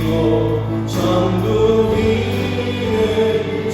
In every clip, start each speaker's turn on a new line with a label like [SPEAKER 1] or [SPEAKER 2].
[SPEAKER 1] 받으시고 전부 믿는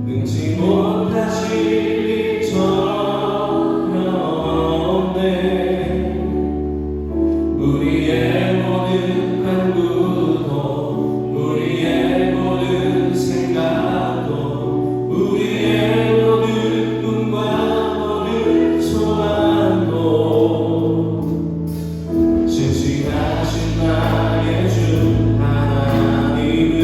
[SPEAKER 1] 능치 못하실 일 전혀 없네. 우리의 모든 간구도 우리의 모든 생각도 우리의 모든 꿈과 모든 소망도 신실하신 나의 주 하나님은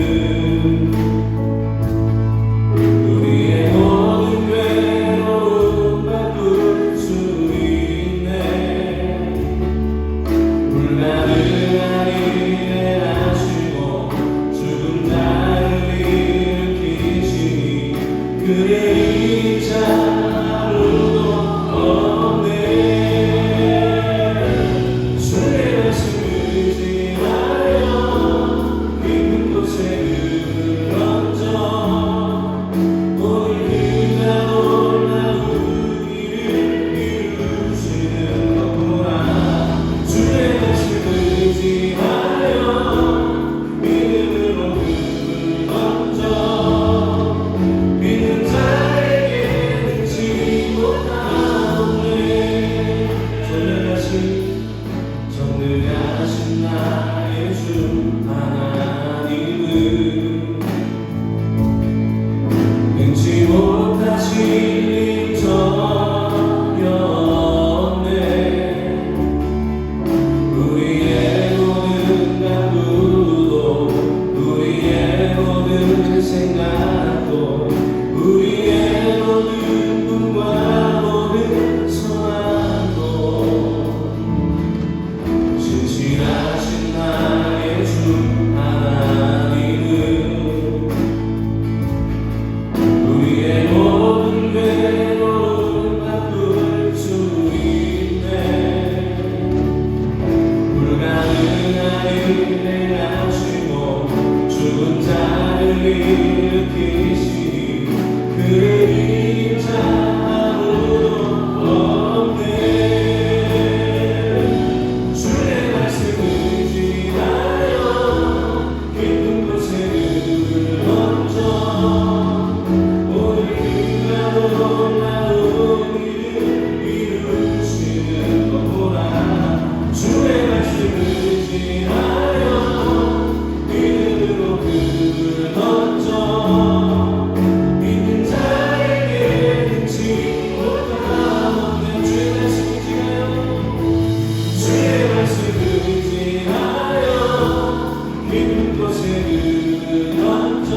[SPEAKER 1] 우리의 모든 괴로움 바꿀 수 있네. 불가능한 일에 하시고 죽은 자를 일으키시니 그를 이자 아무도 없네. 주의 말씀을 의지하여 깊은 곳에 눈을 얹어 오늘 그가 놀라운 일을 이루시는 것 보라. 주의 말씀을 의지하여 믿음으로 눈을 얹어 믿는 자에게 능치 못하오네. 전능하신 나의 주 하나님은 능치 못하실 일 전혀 없네. 우리의 모든 간구도 우리의 모든 생각도 우리의 모든 꿈과 모든 소망도 신실하신 나의 주 하나님은 우리의 모든 괴로움 바꿀 수 있네. 불가능한 일을 하시고 죽은 자를 일으키시니 그를 이자 아무도 없네. 주의 말씀을 의지하여 깊은 곳에 눈을 얹어 오늘 그가 놀라운 일을 이루시는 것 보라. 주의 말씀을 의지하여 믿음으로 그를 얹어 믿는 자에게 능치 못하오네. 주의 말씀을 의지하여 주의 말씀을 의지하여 깊은 곳에 눈을 얹어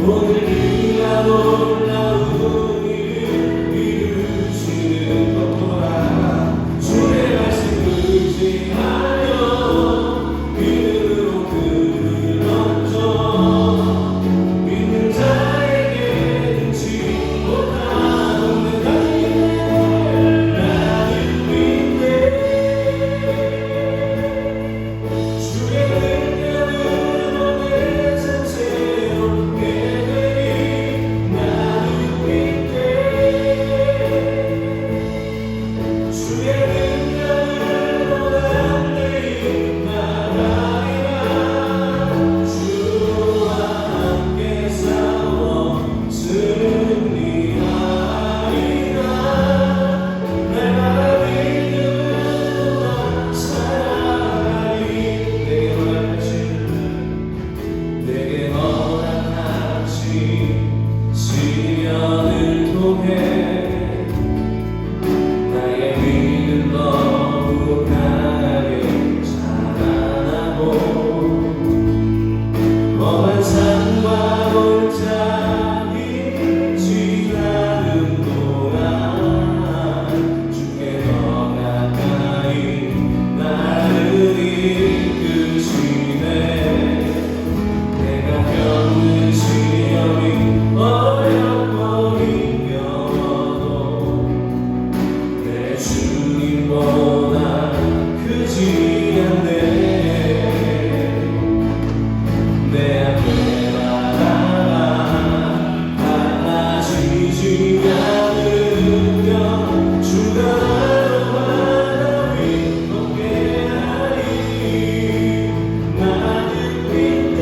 [SPEAKER 1] 오늘 그가 놀라운 일을 이루시는 것 보라. 주의 말씀을 의지하여 믿음으로 그를 얹어 믿는 자에게 능치 못하오네. 나를 믿네. 주의 능력으로 내 삶 새롭게 되리. 나를 믿네. 주의 능력으로 난 내일 나가리라. 주와 함께 싸워 승리하리라. 내가 믿음으로 살아가리. 내게 허락하신 시련을 통해 나의 믿음 너무 강하게 자라나고 험한 산과 골짜기 지나는 동안 주께 더 가까이 나를 이끄시네. 내가 겪는 시험이 어렵고 힘겨워도 내 주님보다 크지 않네. 내 앞에 나라가 달라지지 않으며 주가 나를 위롭게 하리. 나를 믿네.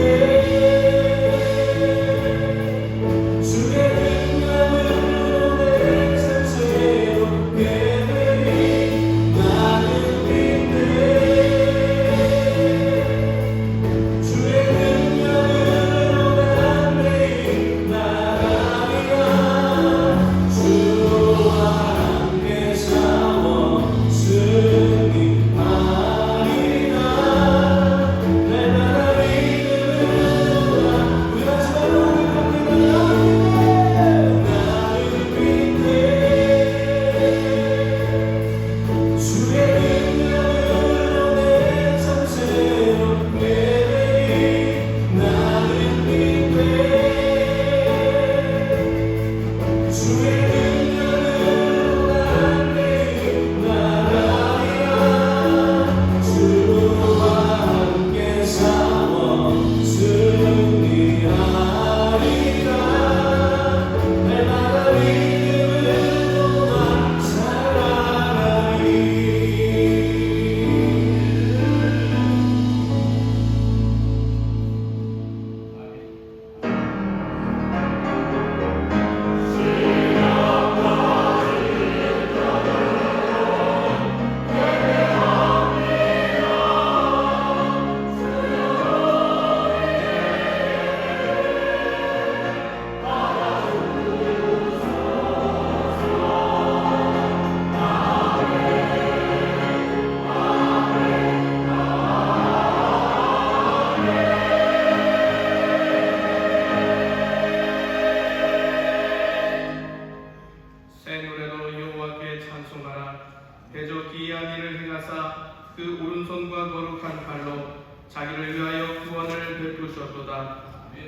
[SPEAKER 2] 베푸셨도다.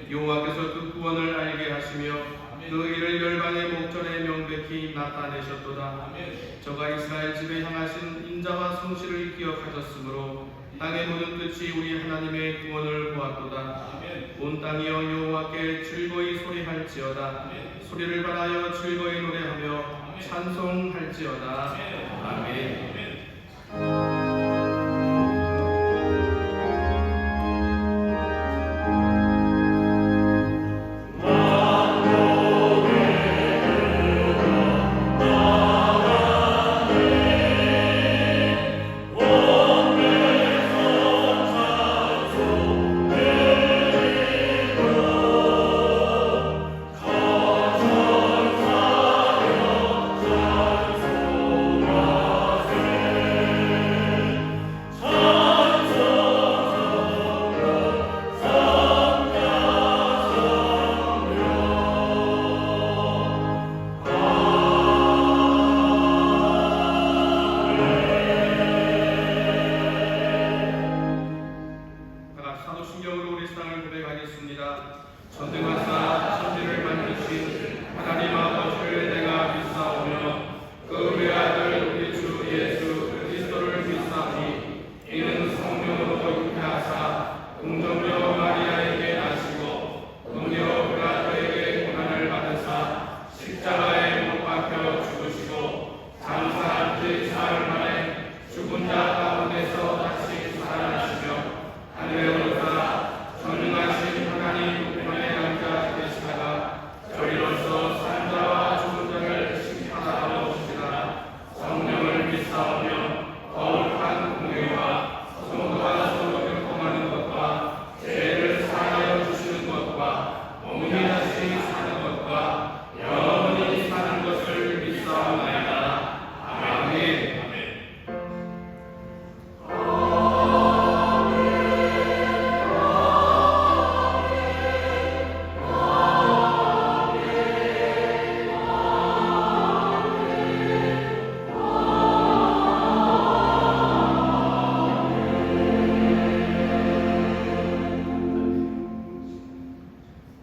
[SPEAKER 2] 여호와께서 그 구원을 알게 하시며 그 일을 열방의 목전에 명백히 나타내셨도다. 저가 이스라엘 집에 향하신 인자와 성실을 기억하셨으므로 땅의 모든 끝이 우리 하나님의 구원을 보았도다. 온 땅이여 여호와께 즐거이 소리할지어다. 소리를 발하여 즐거이 노래하며 찬송할지어다. 아멘.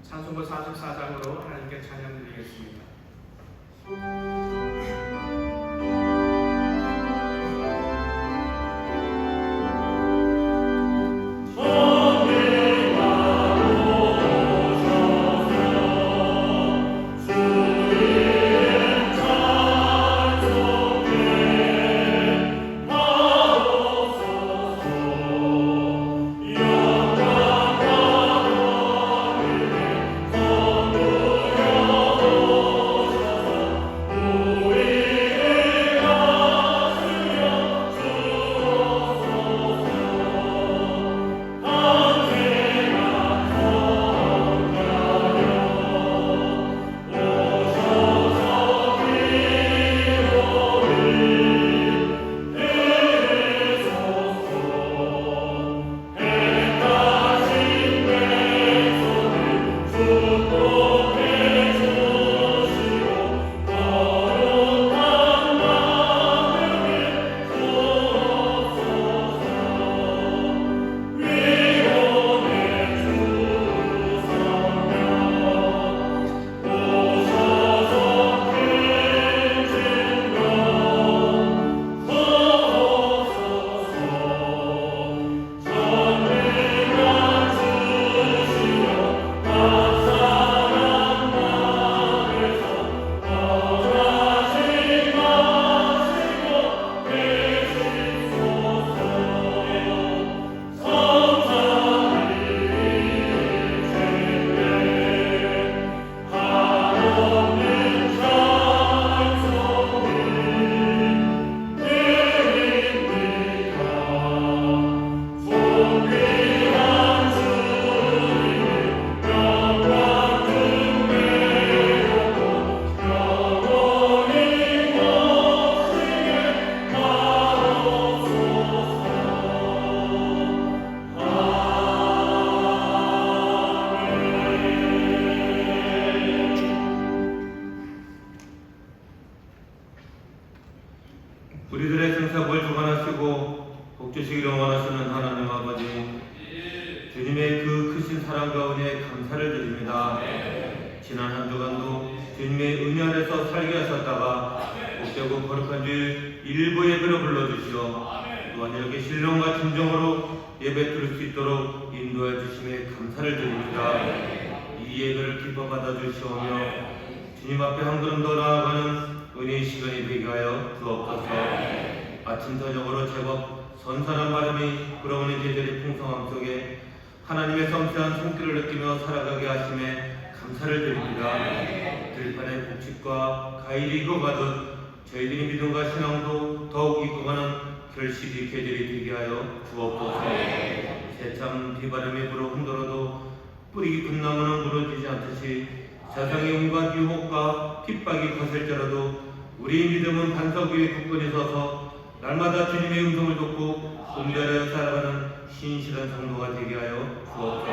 [SPEAKER 2] 찬송가 44장으로 하나님께 찬양 드리겠습니다.
[SPEAKER 1] 오
[SPEAKER 3] 사랑과 은혜에 감사를 드립니다. 지난 한 주간도 주님의 은혜 안에서 살게 하셨다가 복되고 거룩한 주일 일부 예배로 불러주시어 또한 이렇게 신령과 진정으로 예배 드릴 수 있도록 인도해 주심에 감사를 드립니다. 이 예배를 기뻐 받아주시오며 주님 앞에 한 걸음 더 나아가는 은혜의 시간이 되게 하여 주옵소서. 아침 저녁으로 제법 선선한 바람이 불어오는 계절의 풍성함 속에 하나님의 섬세한 손길을 느끼며 살아가게 하심에 감사를 드립니다. 들판의 복식과 과일이 익어가듯 저희들의 믿음과 신앙도 더욱 익어가는 결실이 계절이 되게 하여 주옵소서. 새참 비바람이 불어 흔들어도 뿌리 깊은 나무는 무너지지 않듯이 세상의 온갖 유혹과 핍박이 거셀지라도 우리의 믿음은 반석 위에 굳건히 서서 날마다 주님의 음성을 듣고 분별하여 살아가는 신실한 성도가 되게 하여 주옵소서.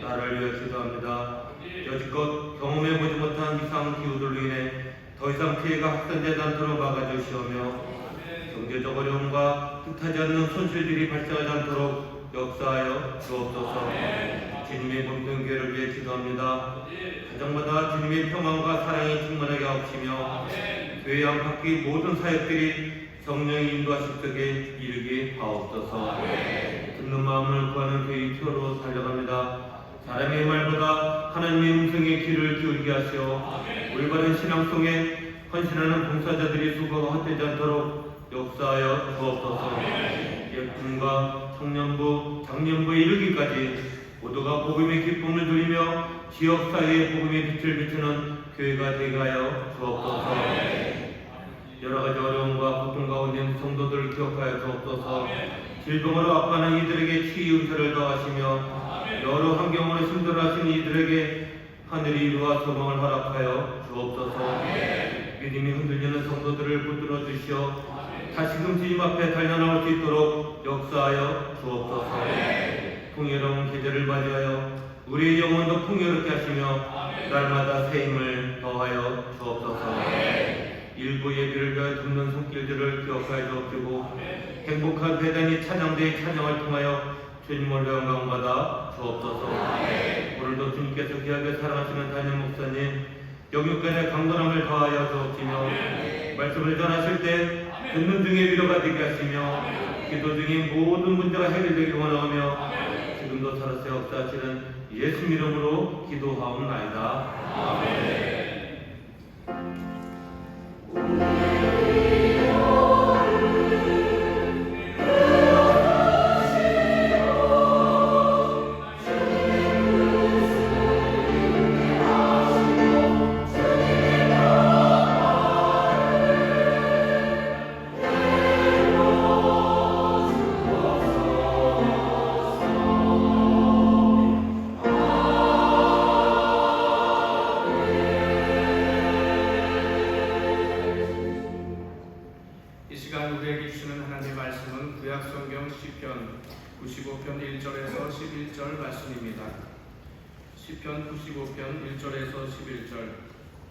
[SPEAKER 3] 나를 위해 기도합니다. 여지껏 경험해보지 못한 이상 기후들로 인해 더 이상 피해가 확산되지 않도록 막아주시오며 경제적 어려움과 뜻하지 않는 손실들이 발생하지 않도록 역사하여 주옵소서. 주님의 몸된 교회를 위해 기도합니다. 가정마다 주님의 평안과 사랑이 충만하게 하옵시며 교회 안팎의 모든 사역들이 성령의 인도하심 속에 이르게 하옵소서. 듣는 마음을 구하는 교회의 표로 달려갑니다. 사람의 말보다 하나님의 음성에 귀를 기울이게 하시어 올바른 신앙 속에 헌신하는 봉사자들이 수고가 헛되지 않도록 역사하여 주옵소서. 예품과 청년부, 장년부에 이르기까지 모두가 복음의 기쁨을 누리며 지역사회의 복음의 빛을 비추는 교회가 되게 하여 주옵소서. 여러가지 어려움과 고통 가운데 있는 성도들을 기억하여 주옵소서. 질병으로 아파하는 이들에게 치유 은혜를 더하시며 여러 환경으로 힘들어하시는 이들에게 하늘이 이루와 소망을 허락하여 주옵소서. 믿음이 흔들리는 성도들을 붙들어 주시어 다시금 주님 앞에 달려나올 수 있도록 역사하여 주옵소서. 풍요로운 계절을 맞이하여 우리의 영혼도 풍요롭게 하시며 날마다 새 힘을 더하여 주옵소서. 일부 예배를 위하여 듣는 손길들을 기억하여 주옵시고 행복한 배단이 찬양대의 찬양을 통하여 주님을 영광받아 주옵소서. 오늘도 주님께서 귀하게 사랑하시는 담임 목사님 영육간의 강건함을 더하여 주옵시며 말씀을 전하실 때 듣는 중에 위로가 되게 하시며 기도 중에 모든 문제가 해결되길 원하오며 지금도 살아서 역사하시는 예수 이름으로 기도하옵나이다. 아멘.
[SPEAKER 2] 시편 95편 1절에서 11절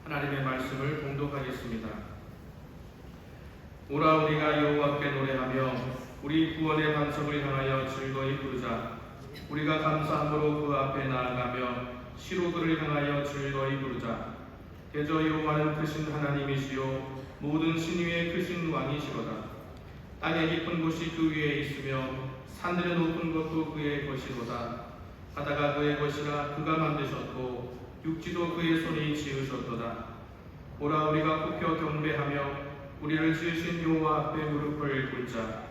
[SPEAKER 2] 하나님의 말씀을 봉독하겠습니다. 오라 우리가 여호와께 노래하며 우리 구원의 반석을 향하여 즐거이 부르자. 우리가 감사함으로 그 앞에 나아가며 시로 그를 향하여 즐거이 부르자. 대저 여호와는 크신 하나님이시요 모든 신위의 크신 왕이시로다. 땅의 깊은 곳이 그 위에 있으며 산들의 높은 것도 그의 것이로다. 바다가 그의 것이라 그가 만드셨고 육지도 그의 손이 지으셨도다. 오라 우리가 굽혀 경배하며 우리를 지으신 여호와 앞에 무릎을 꿇자.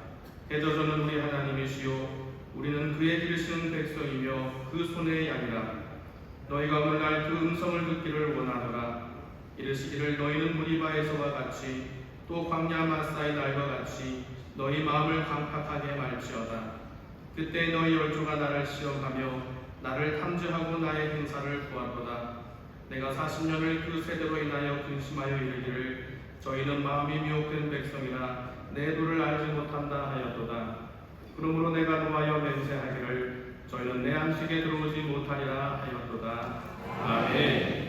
[SPEAKER 2] 대저주는 우리 하나님이시요 우리는 그의 기르시는 백성이며 그 손의 양이라. 너희가 오늘날 그 음성을 듣기를 원하노라. 이르시기를 너희는 무리바에서와 같이 또 광야 마사의 날과 같이 너희 마음을 강팍하게 말지어다. 그때 너희 열조가 나를 시험하며 나를 탐지하고 나의 행사를 보았도다. 내가 40년을 그 세대로 인하여 근심하여 이르기를 저희는 마음이 미혹된 백성이라 내 도를 알지 못한다 하였도다. 그러므로 내가 노하여 맹세하기를 저희는 내 안식에 들어오지 못하리라 하였도다. 아멘.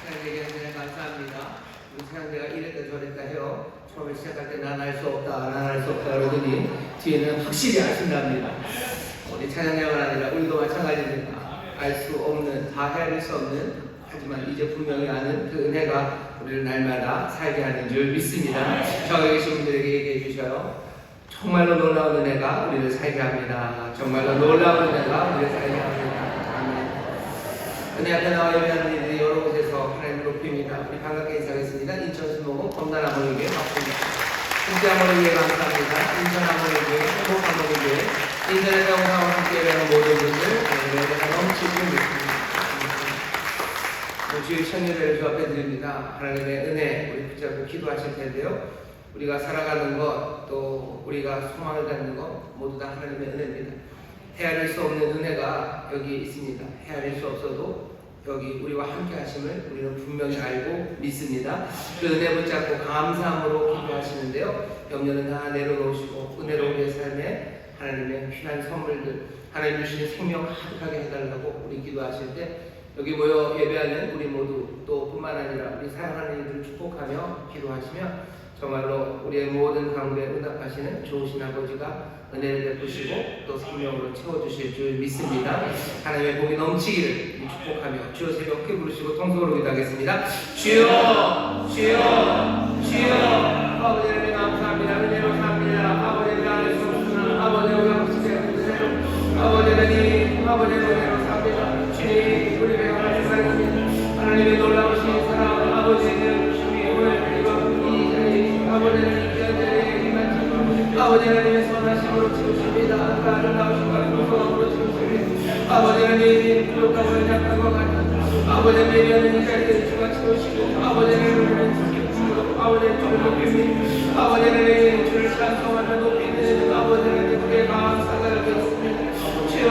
[SPEAKER 4] 하나님에게 은혜 감사합니다. 우리 사랑대가 이랬다 저랬다 해요. 처음에 시작할 때 난 알 수 없다, 난 알 수 없다 그러더니 뒤에는 확실히 아신답니다. 우리 찬양자만 아니라 우리도 마찬가지입니다. 알 수 없는, 다 헤아릴 수 없는, 하지만 이제 분명히 아는 그 은혜가 우리를 날마다 살게 하는 줄 믿습니다. 저기 계신 분들에게 얘기해 주셔요. 정말로 놀라운 은혜가 우리를 살게 합니다. 정말로 놀라운 은혜가 우리를 살게 합니다. 아멘. 은혜 앞에 나와 예배하는 이들이 여러 곳에서 하나님을 높입니다. 우리 반갑게 인사하겠습니다. 인천 수목원 검단 아모에게 박수입니다. 진짜 아모에게 감사합니다. 인천 아모에게, 행복 아모에게, 인천의 영상과 함께 예배하는 모든 분들 예배가 넘치길 믿습니다. 주의 천일을 주 앞에 드립니다. 하나님의 은혜 우리 붙잡고 기도하실 텐데요. 우리가 살아가는 것, 또 우리가 소망을 갖는 것 모두 다 하나님의 은혜입니다. 헤아릴 수 없는 은혜가 여기 있습니다. 헤아릴 수 없어도 여기 우리와 함께 하심을 우리는 분명히 알고 믿습니다. 그 은혜 붙잡고 감사함으로 기도하시는데요. 염려는 다 내려놓으시고 은혜로 우리의 삶에 하나님의 귀한 선물들, 하나님 주시는 생명 가득하게 해달라고 우리 기도하실 때 여기 모여 예배하는 우리 모두 또 뿐만 아니라 우리 사랑하는 이들을 축복하며 기도하시며 정말로 우리의 모든 가운데 응답하시는 좋으신 아버지가 은혜를 베푸시고 또 생명으로 채워주실 줄 믿습니다. 하나님의 복이 넘치기를 축복하며 주여 새벽에 부르시고 통성으로 기도하겠습니다. 주여 주여 주여 아버지 하나님 감사합니다. 은혜로 삽니다. 아버지를 알 수 없으나 아버지를 감시되어 은혜로 아버지 하나님 아버지의 은혜로 삽니다. 주님 우리 배가 말씀하십니다. 하나님의 놀라우신 사랑 아버지의 주님이 오늘 이 자리 아버지 하나님 기한자리에 임하시고 아버지 하나님의 선하심으로 채우십니다. 그 아름다우신 감동으로 채우십니다. 아버지 하나님 부족함을 약한 것 같은 아버지 하나님 이 자리에 주가 채우시고 아버지 하나님은 아버지 주를 높입니다. 아버지 하나님 주를 찬송하며 높이는 아버지 하나님 우리의 마음 사사를 드렸습니다. 주여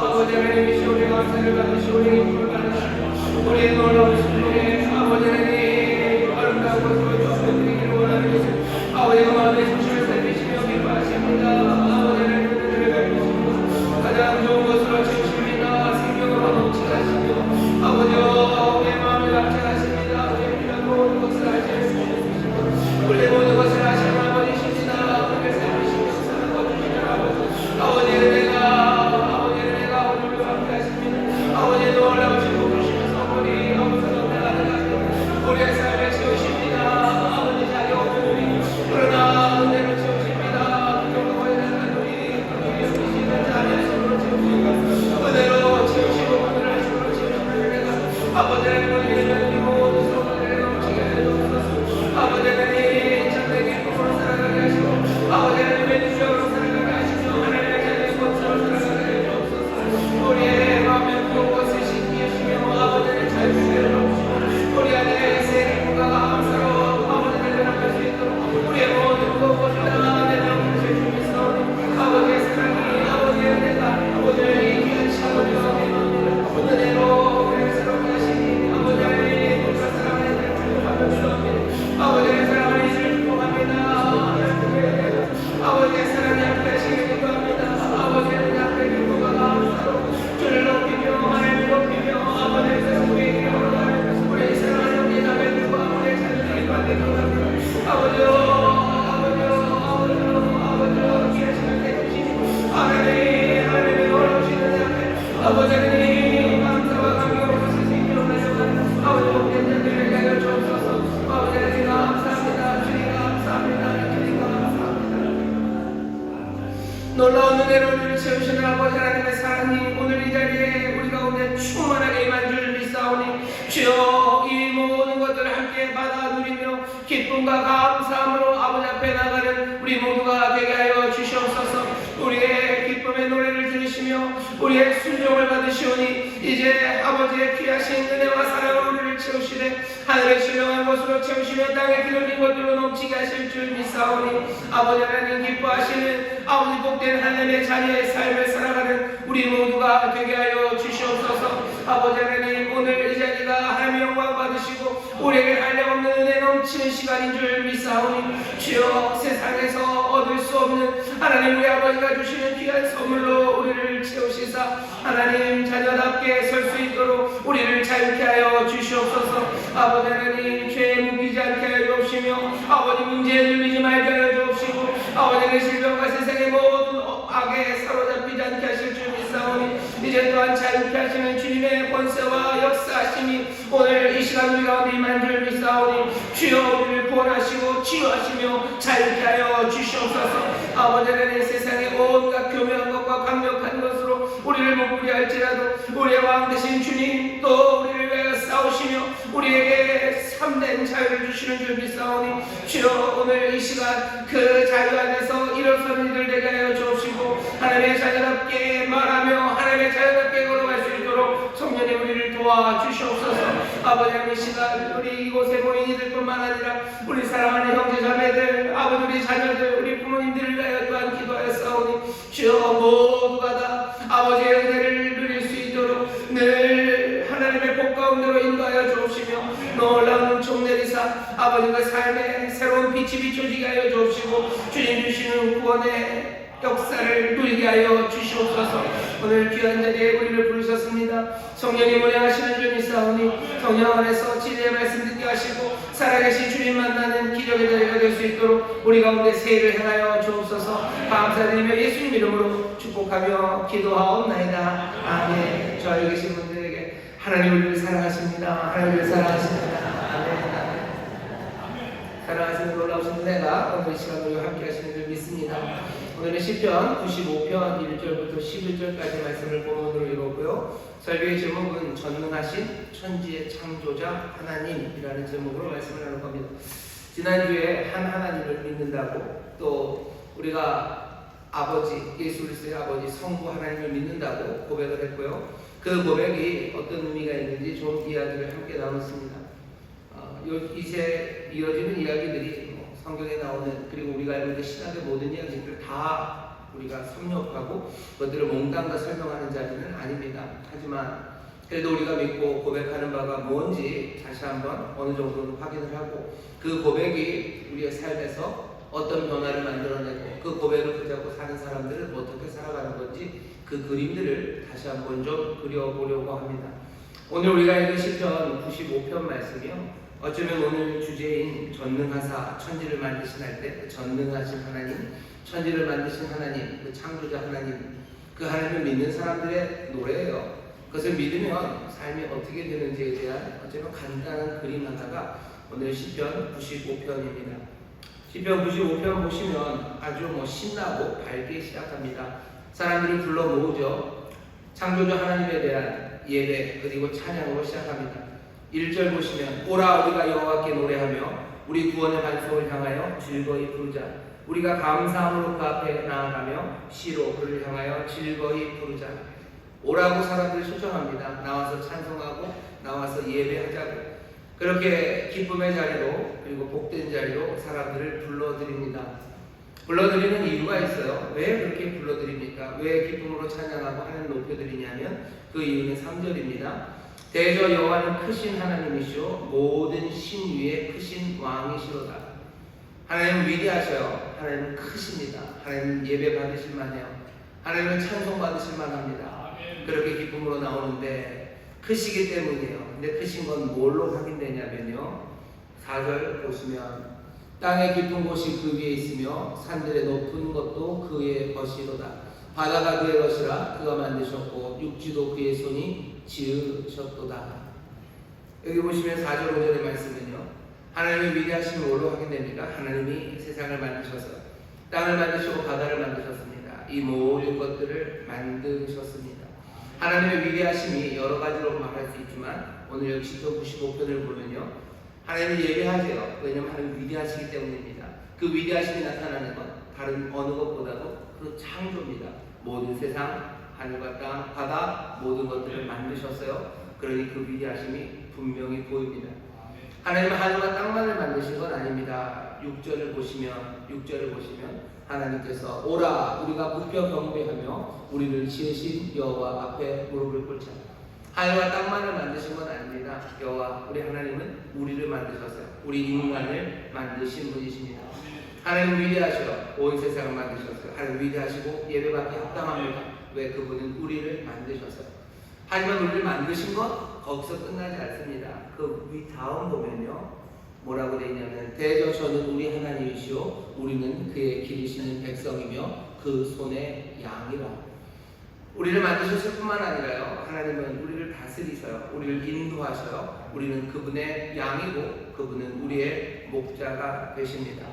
[SPEAKER 4] 아버지 하나님이시 우리 감사를 받으시고 우리 힘을 받으시고 우리의 놀라우신 분의 아버지 하나님 아름다운 것으로 주시기를 원하는 것을 아버지 마음의 소식을 살피시며 기뻐하십니다. 아버지 하나님 은혜를 베푸시고 가장 좋은 것으로 채우십니다. 생명으로 넘치게 하시며 아버지여 우리의 마음을 감찰하십니다. 우리의 필요한 모든 것을 하시옵소서. 우리의 모든 것을 하시는 아버지십니다. 우리를 살피시며 사는 것입니다. 아버지 은혜가 오늘도 함께 하십니다. 아버지의 놀라우신 복으시는 선물이 아버지로 나가는 우리의 삶을 채우십니다. 아버지 자기 없는 우리 그러나 은혜로 채우십니다. 부족하고 연약한 우리 여기시는 자녀의 손으로 채우십니다. 은혜로 채우시고 오늘의 손으로 채우시는 은혜가 아버지 하나님 우리의 모든 손을 넘치게 해주옵소서. 아버지 하나님 참되게 꿈으로 살아가게 하시고 아버지 하나님의 능력으로 살아가게 하시고 하나님의 자녀의 것으로 살아가게 해주옵소서. 우리의 마음에 무거운 것을 씻게 하시며 아버지 하나님 자유롭게 해주옵소서. 우리 안에 새 기쁨과 감사로 아버지 하나님 나갈 수 있도록 우리의 모든 무거운 것을 다 내려놓으실 줄 믿사오니 아버지의 사랑이 아버지의 은혜가 아버지의 귀한 시간을 은혜로 우리를 새롭게 하시니 아버지 하나님 우리가 사랑하는 이들을 축복하며 주옵니다. 아버지의 사랑하는 이들을 축복합니다. 아버지의 사랑이 함께 하시길 기도합니다. 아버지의 앞에 기쁨과 감사로 주를 높이며 하나님을 높이며 아버지의 세상에 기도하며 우리의 사랑하는 우리 자매들과 우리의 자녀들이 받는 기도합니다. 아버지여 귀한 시간 내주시니 하나님의 놀라우신 은혜 앞에 아버지 하나님 감사와 감격으로 세상에 일어나셔서 아버지 복된 자들에게 하여 주옵소서. 아버지 하나님 감사합니다. 주님 감사합니다. 주님 감사합니다. 놀라운 은혜로 우리를 채우시는 아버지 하나님의 사랑이 오늘 이 자리에 우리 가운데 충만하게 임한 줄 믿사오니 주여 이 모든 것들을 함께 받아 누리며 기쁨과 감사함으로 아버지 앞에 나가는 우리 모두가 되게 하여 주시옵소서. 우리의 기쁨의 노래를 들으시며 우리의 순종을 받으시오니 이제 아버지의 귀하신 은혜와 사랑으로 우리를 채우시되 하늘의 신령한 것으로 채우시며 땅에 기름진 것들로 넘치게 하실 줄 믿사오니 아버지 하나님 기뻐하시는 아버지 복된 하나님의 자리의 삶을 살아가는 우리 모두가 되게 하여 주시옵소서. 아버지 하나님 오늘 이 자리가 하나님의 영광 받으시고 우리에게 한량없는 은혜 넘치는 시간인 줄 믿사오니 주여 세상에서 얻을 수 없는 하나님 우리 아버지가 주시는 귀한 선물로 우리를 채우시사 하나님 자녀답게 설 수 있도록 우리를 자유케 하여 주시옵소서. 아버지 하나님 죄에 묶이지 않게 하여 주옵시며 아버지 문제에 눌리지 말게 하여 주옵시고 아버지의 질병과 세상의 모든 악에 사로잡히지 않게 하실 줄 믿사오니 이제 또한 자유케 하시는 주님의 권세와 역사하심이 오늘 이 시간 우리 가운데 임한 줄 믿사오니 주여 우리를 구원하시고 치유하시며 자유케 하여 주시옵소서. 아버지 하나님 세상의 온갖 교묘한 것과 강력한 것으로 우리를 못부리 할지라도 우리의 왕 되신 주님 또 우리를 위하여 싸우시며 우리에게 참된 자유를 주시는 줄 믿사오니 주여 오늘 이 시간 그 자유 안에서 일어서는 이들 되게 하여 주옵시고 하나님의 자녀답게 말하며 하나님의 자녀답게 걸어갈 수 있도록 성령의 우리를 도와주시옵소서. 아버지 하나님 이 시간 우리 이곳에 모인 이들뿐만 아니라 우리 사랑하는 형제 자매들 아버지 우리 자녀들 우리 부모님들을 위하여 또한 기도하였사오니 주여 모두가 다 아버지의 은혜를 누릴 수 있도록 늘 하나님의 복 가운데로 인도하여 주옵시며 놀라운 은총 내리사 아버지의 삶에 새로운 빛이 비춰지게 하여 주옵시고 주님 주시는 구원의 역사를 누리게 하여 주시옵소서. 오늘 귀한 자리에 우리를 부르셨습니다. 성령이 운행하시는 줄 믿사오니 성령 안에서 진리의 말씀 듣게 하시고 살아계신 주님 만나는 기적의 자리가 될 수 있도록 우리 가운데 세일을 행하여 주옵소서. 감사드리며 예수님 이름으로 축복하며 기도하옵나이다. 아멘. 저 여기 계신 분들에게 하나님 우리를 사랑하십니다. 하나님 우리를 사랑하십니다. 아멘. 사랑하시는 놀라우신 은혜가 오늘 이 시간 우리와 함께 하시는 줄 믿습니다. 오늘은 시편 95편 1절부터 11절까지 말씀을 본문으로 읽었고요. 설교의 제목은 전능하신 천지의 창조자 하나님이라는 제목으로 말씀을 나눌 겁니다. 지난주에 한 하나님을 믿는다고 또 우리가 아버지 예수 그리스도의 아버지 성부 하나님을 믿는다고 고백을 했고요. 그 고백이 어떤 의미가 있는지 좀 이야기를 함께 나눴습니다. 이제 이어지는 이야기들이 성경에 나오는 그리고 우리가 알고 있는 신학의 모든 이야기들을 다 우리가 섭렵하고 그것들을 몽땅 설명하는 자리는 아닙니다. 하지만 그래도 우리가 믿고 고백하는 바가 뭔지 다시 한번 어느 정도는 확인을 하고 그 고백이 우리의 삶에서 어떤 변화를 만들어내고 그 고백을 붙잡고 사는 사람들은 어떻게 살아가는 건지 그 그림들을 다시 한번 좀 그려보려고 합니다. 오늘 우리가 읽은 시편 95편 말씀이요. 어쩌면 오늘 주제인 전능하사 천지를 만드신 할 때 그 전능하신 하나님, 천지를 만드신 하나님, 그 창조자 하나님, 그 하나님을 믿는 사람들의 노래예요. 그것을 믿으면 삶이 어떻게 되는지에 대한 어쩌면 간단한 그림 하나가 오늘 시편 95편입니다. 시편 95편 보시면 아주 신나고 밝게 시작합니다. 사람들을 불러 모으죠. 창조자 하나님에 대한 예배 그리고 찬양으로 시작합니다. 1절 보시면 오라 우리가 여호와께 노래하며 우리 구원의 반석을 향하여 즐거이 부르자. 우리가 감사함으로 그 앞에 나아가며 시로 그를 향하여 즐거이 부르자. 오라고 사람들을 초청합니다. 나와서 찬송하고 나와서 예배하자고. 그렇게 기쁨의 자리로 그리고 복된 자리로 사람들을 불러드립니다. 불러드리는 이유가 있어요. 왜 그렇게 불러드립니까? 왜 기쁨으로 찬양하고 하나님 높여드리냐면 그 이유는 3절입니다. 대저 여호와는 크신 하나님이시오 모든 신 위에 크신 왕이시로다. 하나님은 위대하셔요. 하나님은 크십니다. 하나님은 예배 받으실 만해요. 하나님은 찬송 받으실 만합니다. 그렇게 기쁨으로 나오는데 크시기 때문이에요. 근데 크신 건 뭘로 확인되냐면요. 4절 보시면 땅의 깊은 곳이 그 위에 있으며 산들의 높은 것도 그의 것이로다. 바다가 그의 것이라 그가 만드셨고 육지도 그의 손이 지으셨도다. 여기 보시면 4절 5절의 말씀은요. 하나님의 위대하심을 뭘로 확인됩니까? 하나님이 세상을 만드셔서 땅을 만드시고 바다를 만드셨습니다. 이 모든 것들을 만드셨습니다. 하나님의 위대하심이 여러 가지로 말할 수 있지만 오늘 여기 시편 95편을 보면요, 하나님을 예배하세요. 왜냐하면 하나님 위대하시기 때문입니다. 그 위대하심이 나타나는 건 다른 어느 것보다도 그 창조입니다. 모든 세상, 하늘과 땅, 바다 모든 것들을 만드셨어요. 그러니 그 위대하심이 분명히 보입니다. 하나님은 하늘과 땅만을 만드신 건 아닙니다. 6절을 보시면 하나님께서 오라 우리가 굽혀 경배하며 우리를 지으신 여호와 앞에 무릎을 꿇자. 하늘과 땅만을 만드신 건 아닙니다. 여호와 우리 하나님은 우리를 만드셨어요. 우리 인간을 만드신 분이십니다. 하나님 위대하셔. 온 세상을 만드셨어요. 하나님 위대하시고 예배받기 합당합니다. 왜? 그분은 우리를 만드셨어요. 하지만 우리를 만드신 것 거기서 끝나지 않습니다. 그 위 다음 보면요, 뭐라고 되어 있냐면 대저전은 우리 하나님이시오 우리는 그의 기르시는 백성이며 그 손의 양이라. 우리를 만드셨을 뿐만 아니라요, 하나님은 우리를 다스리셔요. 우리를 인도하셔요. 우리는 그분의 양이고 그분은 우리의 목자가 되십니다.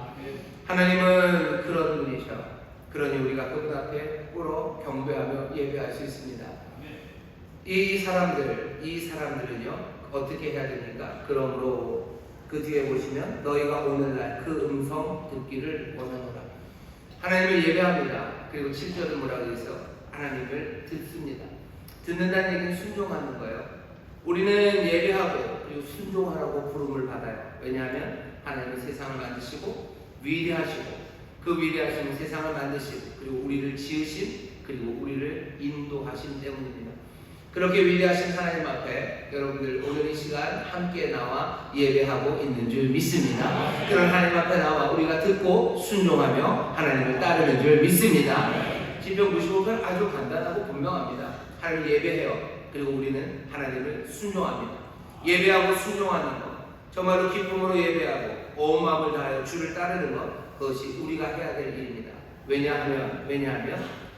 [SPEAKER 4] 하나님은 그런 분이셔. 그러니 우리가 그분 앞에 꿇어 경배하며 예배할 수 있습니다. 이 사람들은요 어떻게 해야 됩니까? 그러므로 그 뒤에 보시면 너희가 오늘날 그 음성 듣기를 원하노라. 하나님을 예배합니다. 그리고 7절은 뭐라고 했어? 하나님을 듣습니다. 듣는다는 얘기는 순종하는 거예요. 우리는 예배하고 그리고 순종하라고 부름을 받아요. 왜냐하면 하나님은 세상을 만드시고 위대하시고 그 위대하신 세상을 만드시고 그리고 우리를 지으신 그리고 우리를 인도하신 때문입니다. 그렇게 위대하신 하나님 앞에 여러분들 오늘 이 시간 함께 나와 예배하고 있는 줄 믿습니다. 그런 하나님 앞에 나와 우리가 듣고 순종하며 하나님을 따르는 줄 믿습니다. 시편 95편 아주 간단하고 분명합니다. 하나님 예배해요. 그리고 우리는 하나님을 순종합니다. 예배하고 순종하는 것, 정말로 기쁨으로 예배하고 온 마음을 다하여 주를 따르는 것, 그것이 우리가 해야 될 일입니다. 왜냐하면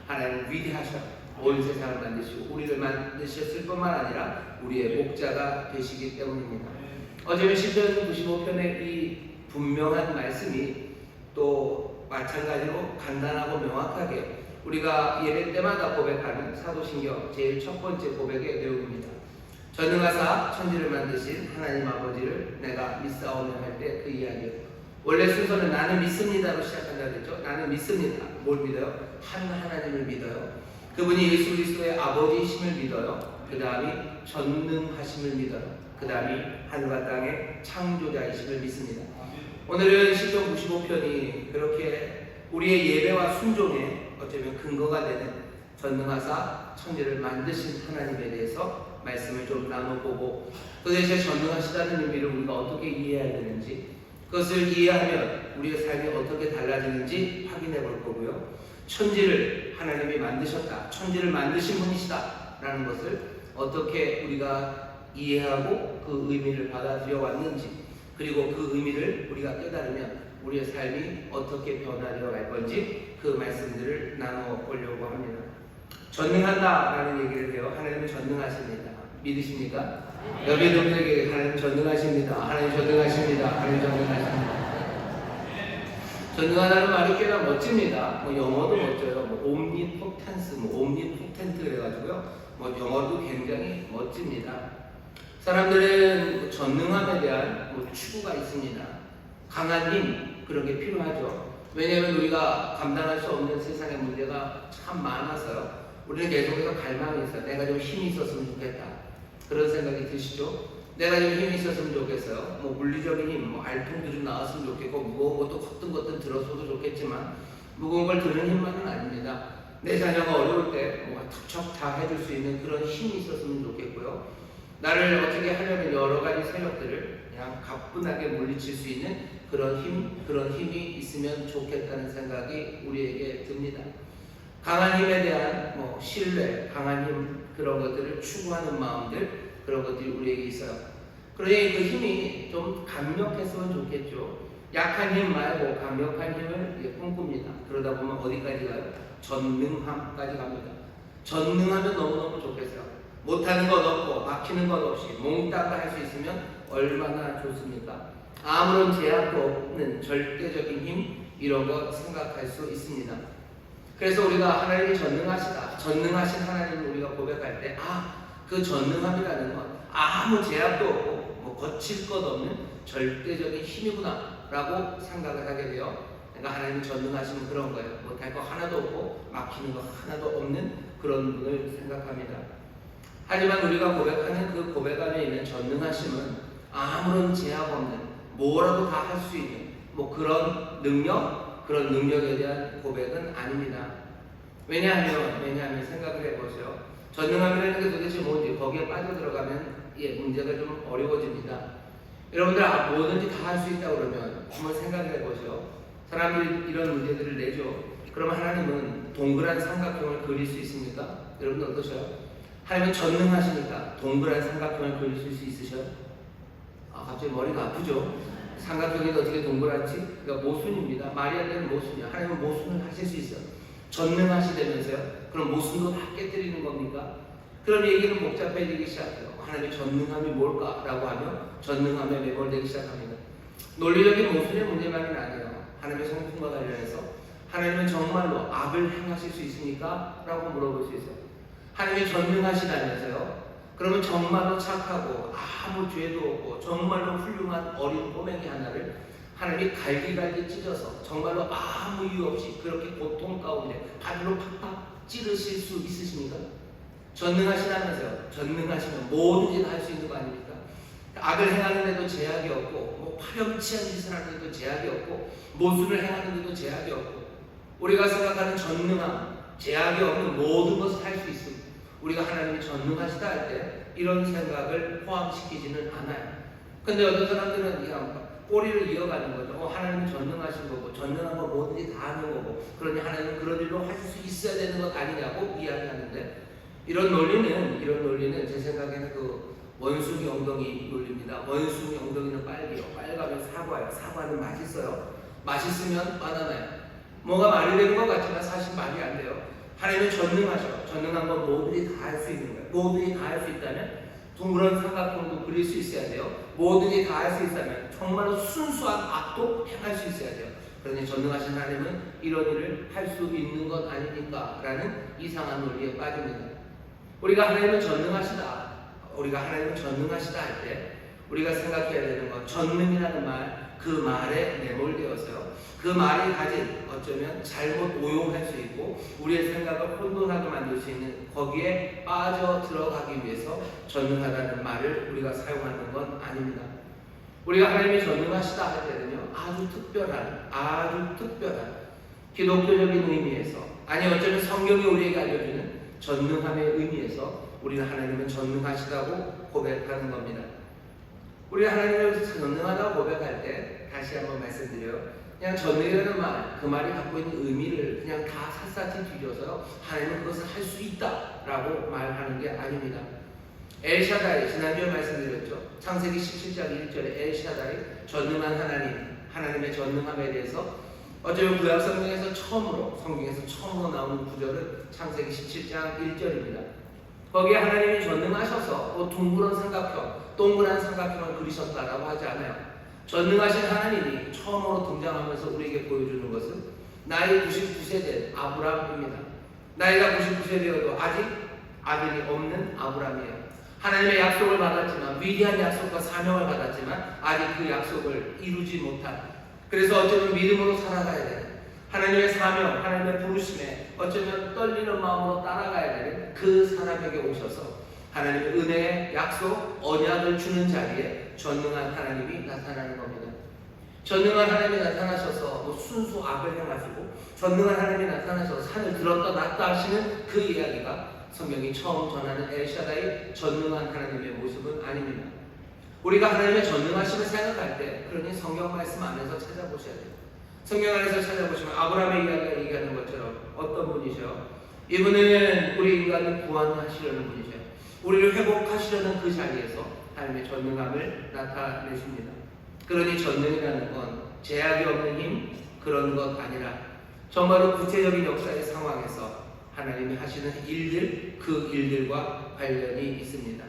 [SPEAKER 4] 하나님은 위대하셔. 온 세상을 만드시고 우리를 만드셨을 뿐만 아니라 우리의 목자가 되시기 때문입니다. 어제는 시편 95편의 이 분명한 말씀이 또 마찬가지로 간단하고 명확하게 우리가 예배 때마다 고백하는 사도신경 제일 첫 번째 고백의 내용입니다. 전능하사 천지를 만드신 하나님 아버지를 내가 믿사오며 할 때 그 이야기예요. 원래 순서는 나는 믿습니다로 시작한다 그랬죠. 나는 믿습니다. 뭘 믿어요? 한 하나님을 믿어요. 그분이 예수 그리스도의 아버지이심을 믿어요. 그 다음이 전능하심을 믿어요. 그 다음이 하늘과 땅의 창조자이심을 믿습니다. 오늘은 시편 95편이 그렇게 우리의 예배와 순종에 어쩌면 근거가 되는 전능하사 천지를 만드신 하나님에 대해서 말씀을 좀 나눠보고 도대체 전능하시다는 의미를 우리가 어떻게 이해해야 되는지, 그것을 이해하면 우리의 삶이 어떻게 달라지는지 확인해 볼 거고요. 천지를 하나님이 만드셨다, 천지를 만드신 분이시다 라는 것을 어떻게 우리가 이해하고 그 의미를 받아들여 왔는지, 그리고 그 의미를 우리가 깨달으면 우리의 삶이 어떻게 변화되어 갈 건지 그 말씀들을 나눠보려고 합니다. 전능한다 라는 얘기를 해요. 하나님은 전능하십니다. 믿으십니까? 여기 분들에게 하나님 전능하십니다. 하나님 전능하십니다. 하나님 전능하십니다. 전능하다는 말이 꽤나 멋집니다. 영어도 멋져요. 옴니포텐스, 옴니포텐트 그래가지고요. 영어도 굉장히 멋집니다. 사람들은 전능함에 대한 추구가 있습니다. 강한 힘, 그런 게 필요하죠. 왜냐하면 우리가 감당할 수 없는 세상의 문제가 참 많아서요. 우리는 계속해서 갈망이 있어요. 내가 좀 힘이 있었으면 좋겠다. 그런 생각이 드시죠? 내가 좀 힘이 있었으면 좋겠어요. 물리적인 힘, 알통도 좀 나왔으면 좋겠고, 무거운 것도 거뜬거뜬 들었어도 좋겠지만, 무거운 걸 드는 힘만은 아닙니다. 내 자녀가 어려울 때 툭툭 다 해줄 수 있는 그런 힘이 있었으면 좋겠고요. 나를 어떻게 하려면 여러 가지 세력들을 그냥 가뿐하게 물리칠 수 있는 그런 힘이 있으면 좋겠다는 생각이 우리에게 듭니다. 강한 힘에 대한 신뢰, 강한 힘, 그런 것들을 추구하는 마음들, 그런 것들이 우리에게 있어요. 그러니 그 힘이 좀 강력했으면 좋겠죠. 약한 힘 말고 강력한 힘을 꿈꿉니다. 그러다 보면 어디까지 가요? 전능함까지 갑니다. 전능하면 너무너무 좋겠어요. 못하는 것 없고 막히는 것 없이 몽땅 다 할 수 있으면 얼마나 좋습니까? 아무런 제약도 없는 절대적인 힘, 이런 거 생각할 수 있습니다. 그래서 우리가 하나님이 전능하시다, 전능하신 하나님을 우리가 고백할 때, 그 전능함이라는 건 아무 제약도 없고 뭐 거칠 것 없는 절대적인 힘이구나라고 생각을 하게 돼요. 그러니까 하나님이 전능하시면 그런 거예요. 못할 거 하나도 없고 막히는 거 하나도 없는 그런 분을 생각합니다. 하지만 우리가 고백하는 그 고백 안에 있는 전능하심은 아무런 제약 없는, 뭐라도 다 할 수 있는 뭐 그런 능력에 대한 고백은 아닙니다. 왜냐하면 생각을 해보세요. 전능함이라는 게 도대체 뭔지 거기에 빠져들어가면 문제가 좀 어려워집니다. 여러분들 뭐든지 다 할 수 있다고 그러면 한번 생각을 해보죠. 사람들이 이런 문제들을 내죠. 그러면 하나님은 동그란 삼각형을 그릴 수 있습니까? 여러분들 어떠셔요? 하나님은 전능하시니까 동그란 삼각형을 그릴 수 있으셔요? 갑자기 머리가 아프죠? 삼각형이 어떻게 동그랗지? 그러니까 모순입니다. 말이 안 되는 모순이야. 하나님은 모순을 하실 수 있어요. 전능하시다면서요? 그럼 모순도 다 깨뜨리는 겁니까? 그럼 얘기는 복잡해지기 시작해요. 하나님의 전능함이 뭘까라고 하면 전능함에 매몰되기 시작합니다. 논리적인 모순의 문제만은 아니에요. 하나님의 성품과 관련해서 하나님은 정말로 악을 행하실 수 있습니까? 라고 물어볼 수 있어요. 하나님이 전능하시다면서요? 그러면 정말로 착하고 아무 죄도 없고 정말로 훌륭한 어린 꼬맹이 하나를 하나님이 갈기갈기 찢어서 정말로 아무 이유 없이 그렇게 고통 가운데 발로 팍팍 찌르실 수 있으십니까? 전능하시다면서요. 전능하시면 뭐든지 다 할 수 있는 거 아닙니까? 악을 행하는데도 제약이 없고 뭐 파렴치한 짓을 하는데도 제약이 없고 모순을 행하는데도 제약이 없고 우리가 생각하는 전능함, 제약이 없는 모든 것을 할 수 있습니다. 우리가 하나님이 전능하시다 할 때 이런 생각을 포함시키지는 않아요. 근데 어떤 사람들은 그냥 꼬리를 이어가는 거죠. 하나님은 전능하신 거고 전능한 거 뭐든지 다 하는 거고 그러니 하나님은 그런 일로 하실 수 있어야 되는 것 아니냐고 이야기하는데 이런 논리는 제 생각에는 그 원숭이 엉덩이 논리입니다. 원숭이 엉덩이는 빨개요. 빨가면 사과예요. 사과는 맛있어요. 맛있으면 바나나예요. 뭐가 말이 되는 것 같지만 사실 말이 안 돼요. 하나님은 전능하셔. 전능한 건 뭐든지 다 할 수 있는 거예요. 뭐든지 다 할 수 있다면 둥그런 삼각형도 그릴 수 있어야 돼요. 뭐든지 다 할 수 있다면 정말로 순수한 악도 행할 수 있어야 돼요. 그러니 전능하신 하나님은 이런 일을 할 수 있는 것 아닙니까? 라는 이상한 논리에 빠집니다. 우리가 하나님은 전능하시다 할 때 우리가 생각해야 되는 건 전능이라는 말, 그 말에 매몰되어서요. 그 말이 가진 어쩌면 잘못 오용할 수 있고 우리의 생각을 혼돈하게 만들 수 있는 거기에 빠져 들어가기 위해서 전능하다는 말을 우리가 사용하는 건 아닙니다. 우리가 하나님이 전능하시다 할 때는요. 아주 특별한 기독교적인 의미에서 아니 어쩌면 성경이 우리에게 알려주는 전능함의 의미에서 우리는 하나님은 전능하시다고 고백하는 겁니다. 우리가 하나님을 전능하다고 고백할 때 다시 한번 말씀드려요. 그냥 전능이라는 말, 그 말이 갖고 있는 의미를 그냥 다 샅샅이 뒤져서 하나님은 그것을 할 수 있다라고 말하는 게 아닙니다. 엘샤다이, 지난주에 말씀드렸죠. 창세기 17장 1절에 엘샤다이, 전능한 하나님의 전능함에 대해서 어쩌면 구약 성경에서 처음으로 나오는 구절은 창세기 17장 1절입니다. 거기에 하나님이 전능하셔서 둥그런 삼각형, 동그란 삼각형을 그리셨다라고 하지 않아요. 전능하신 하나님이 처음으로 등장하면서 우리에게 보여주는 것은 나이 99세 된 아브람입니다. 나이가 99세 되어도 아직 아들이 없는 아브람이에요. 하나님의 약속을 받았지만 위대한 약속과 사명을 받았지만 아직 그 약속을 이루지 못한 그래서 어쩌면 믿음으로 살아가야 되는 하나님의 사명, 하나님의 부르심에 어쩌면 떨리는 마음으로 따라가야 되는 그 사람에게 오셔서 하나님의 은혜의 약속, 언약을 주는 자리에 전능한 하나님이 나타나는 겁니다. 전능한 하나님이 나타나셔서 순수 악을 행하시고 전능한 하나님이 나타나셔서 산을 들었다 놨다 하시는 그 이야기가 성경이 처음 전하는 엘샤다이 전능한 하나님의 모습은 아닙니다. 우리가 하나님의 전능하심을 생각할 때 그러니 성경 말씀 안에서 찾아보셔야 돼요. 성경 안에서 찾아보시면 아브라함의 이야기가 얘기하는 것처럼 어떤 분이셔? 이분은 우리 인간을 구원하시려는 분이셔. 우리를 회복하시려는 그 자리에서 하나님의 전능함을 나타내십니다. 그러니 전능이라는 건 제약이 없는 힘 그런 것 아니라 정말로 구체적인 역사의 상황에서 하나님이 하시는 일들 그 일들과 관련이 있습니다.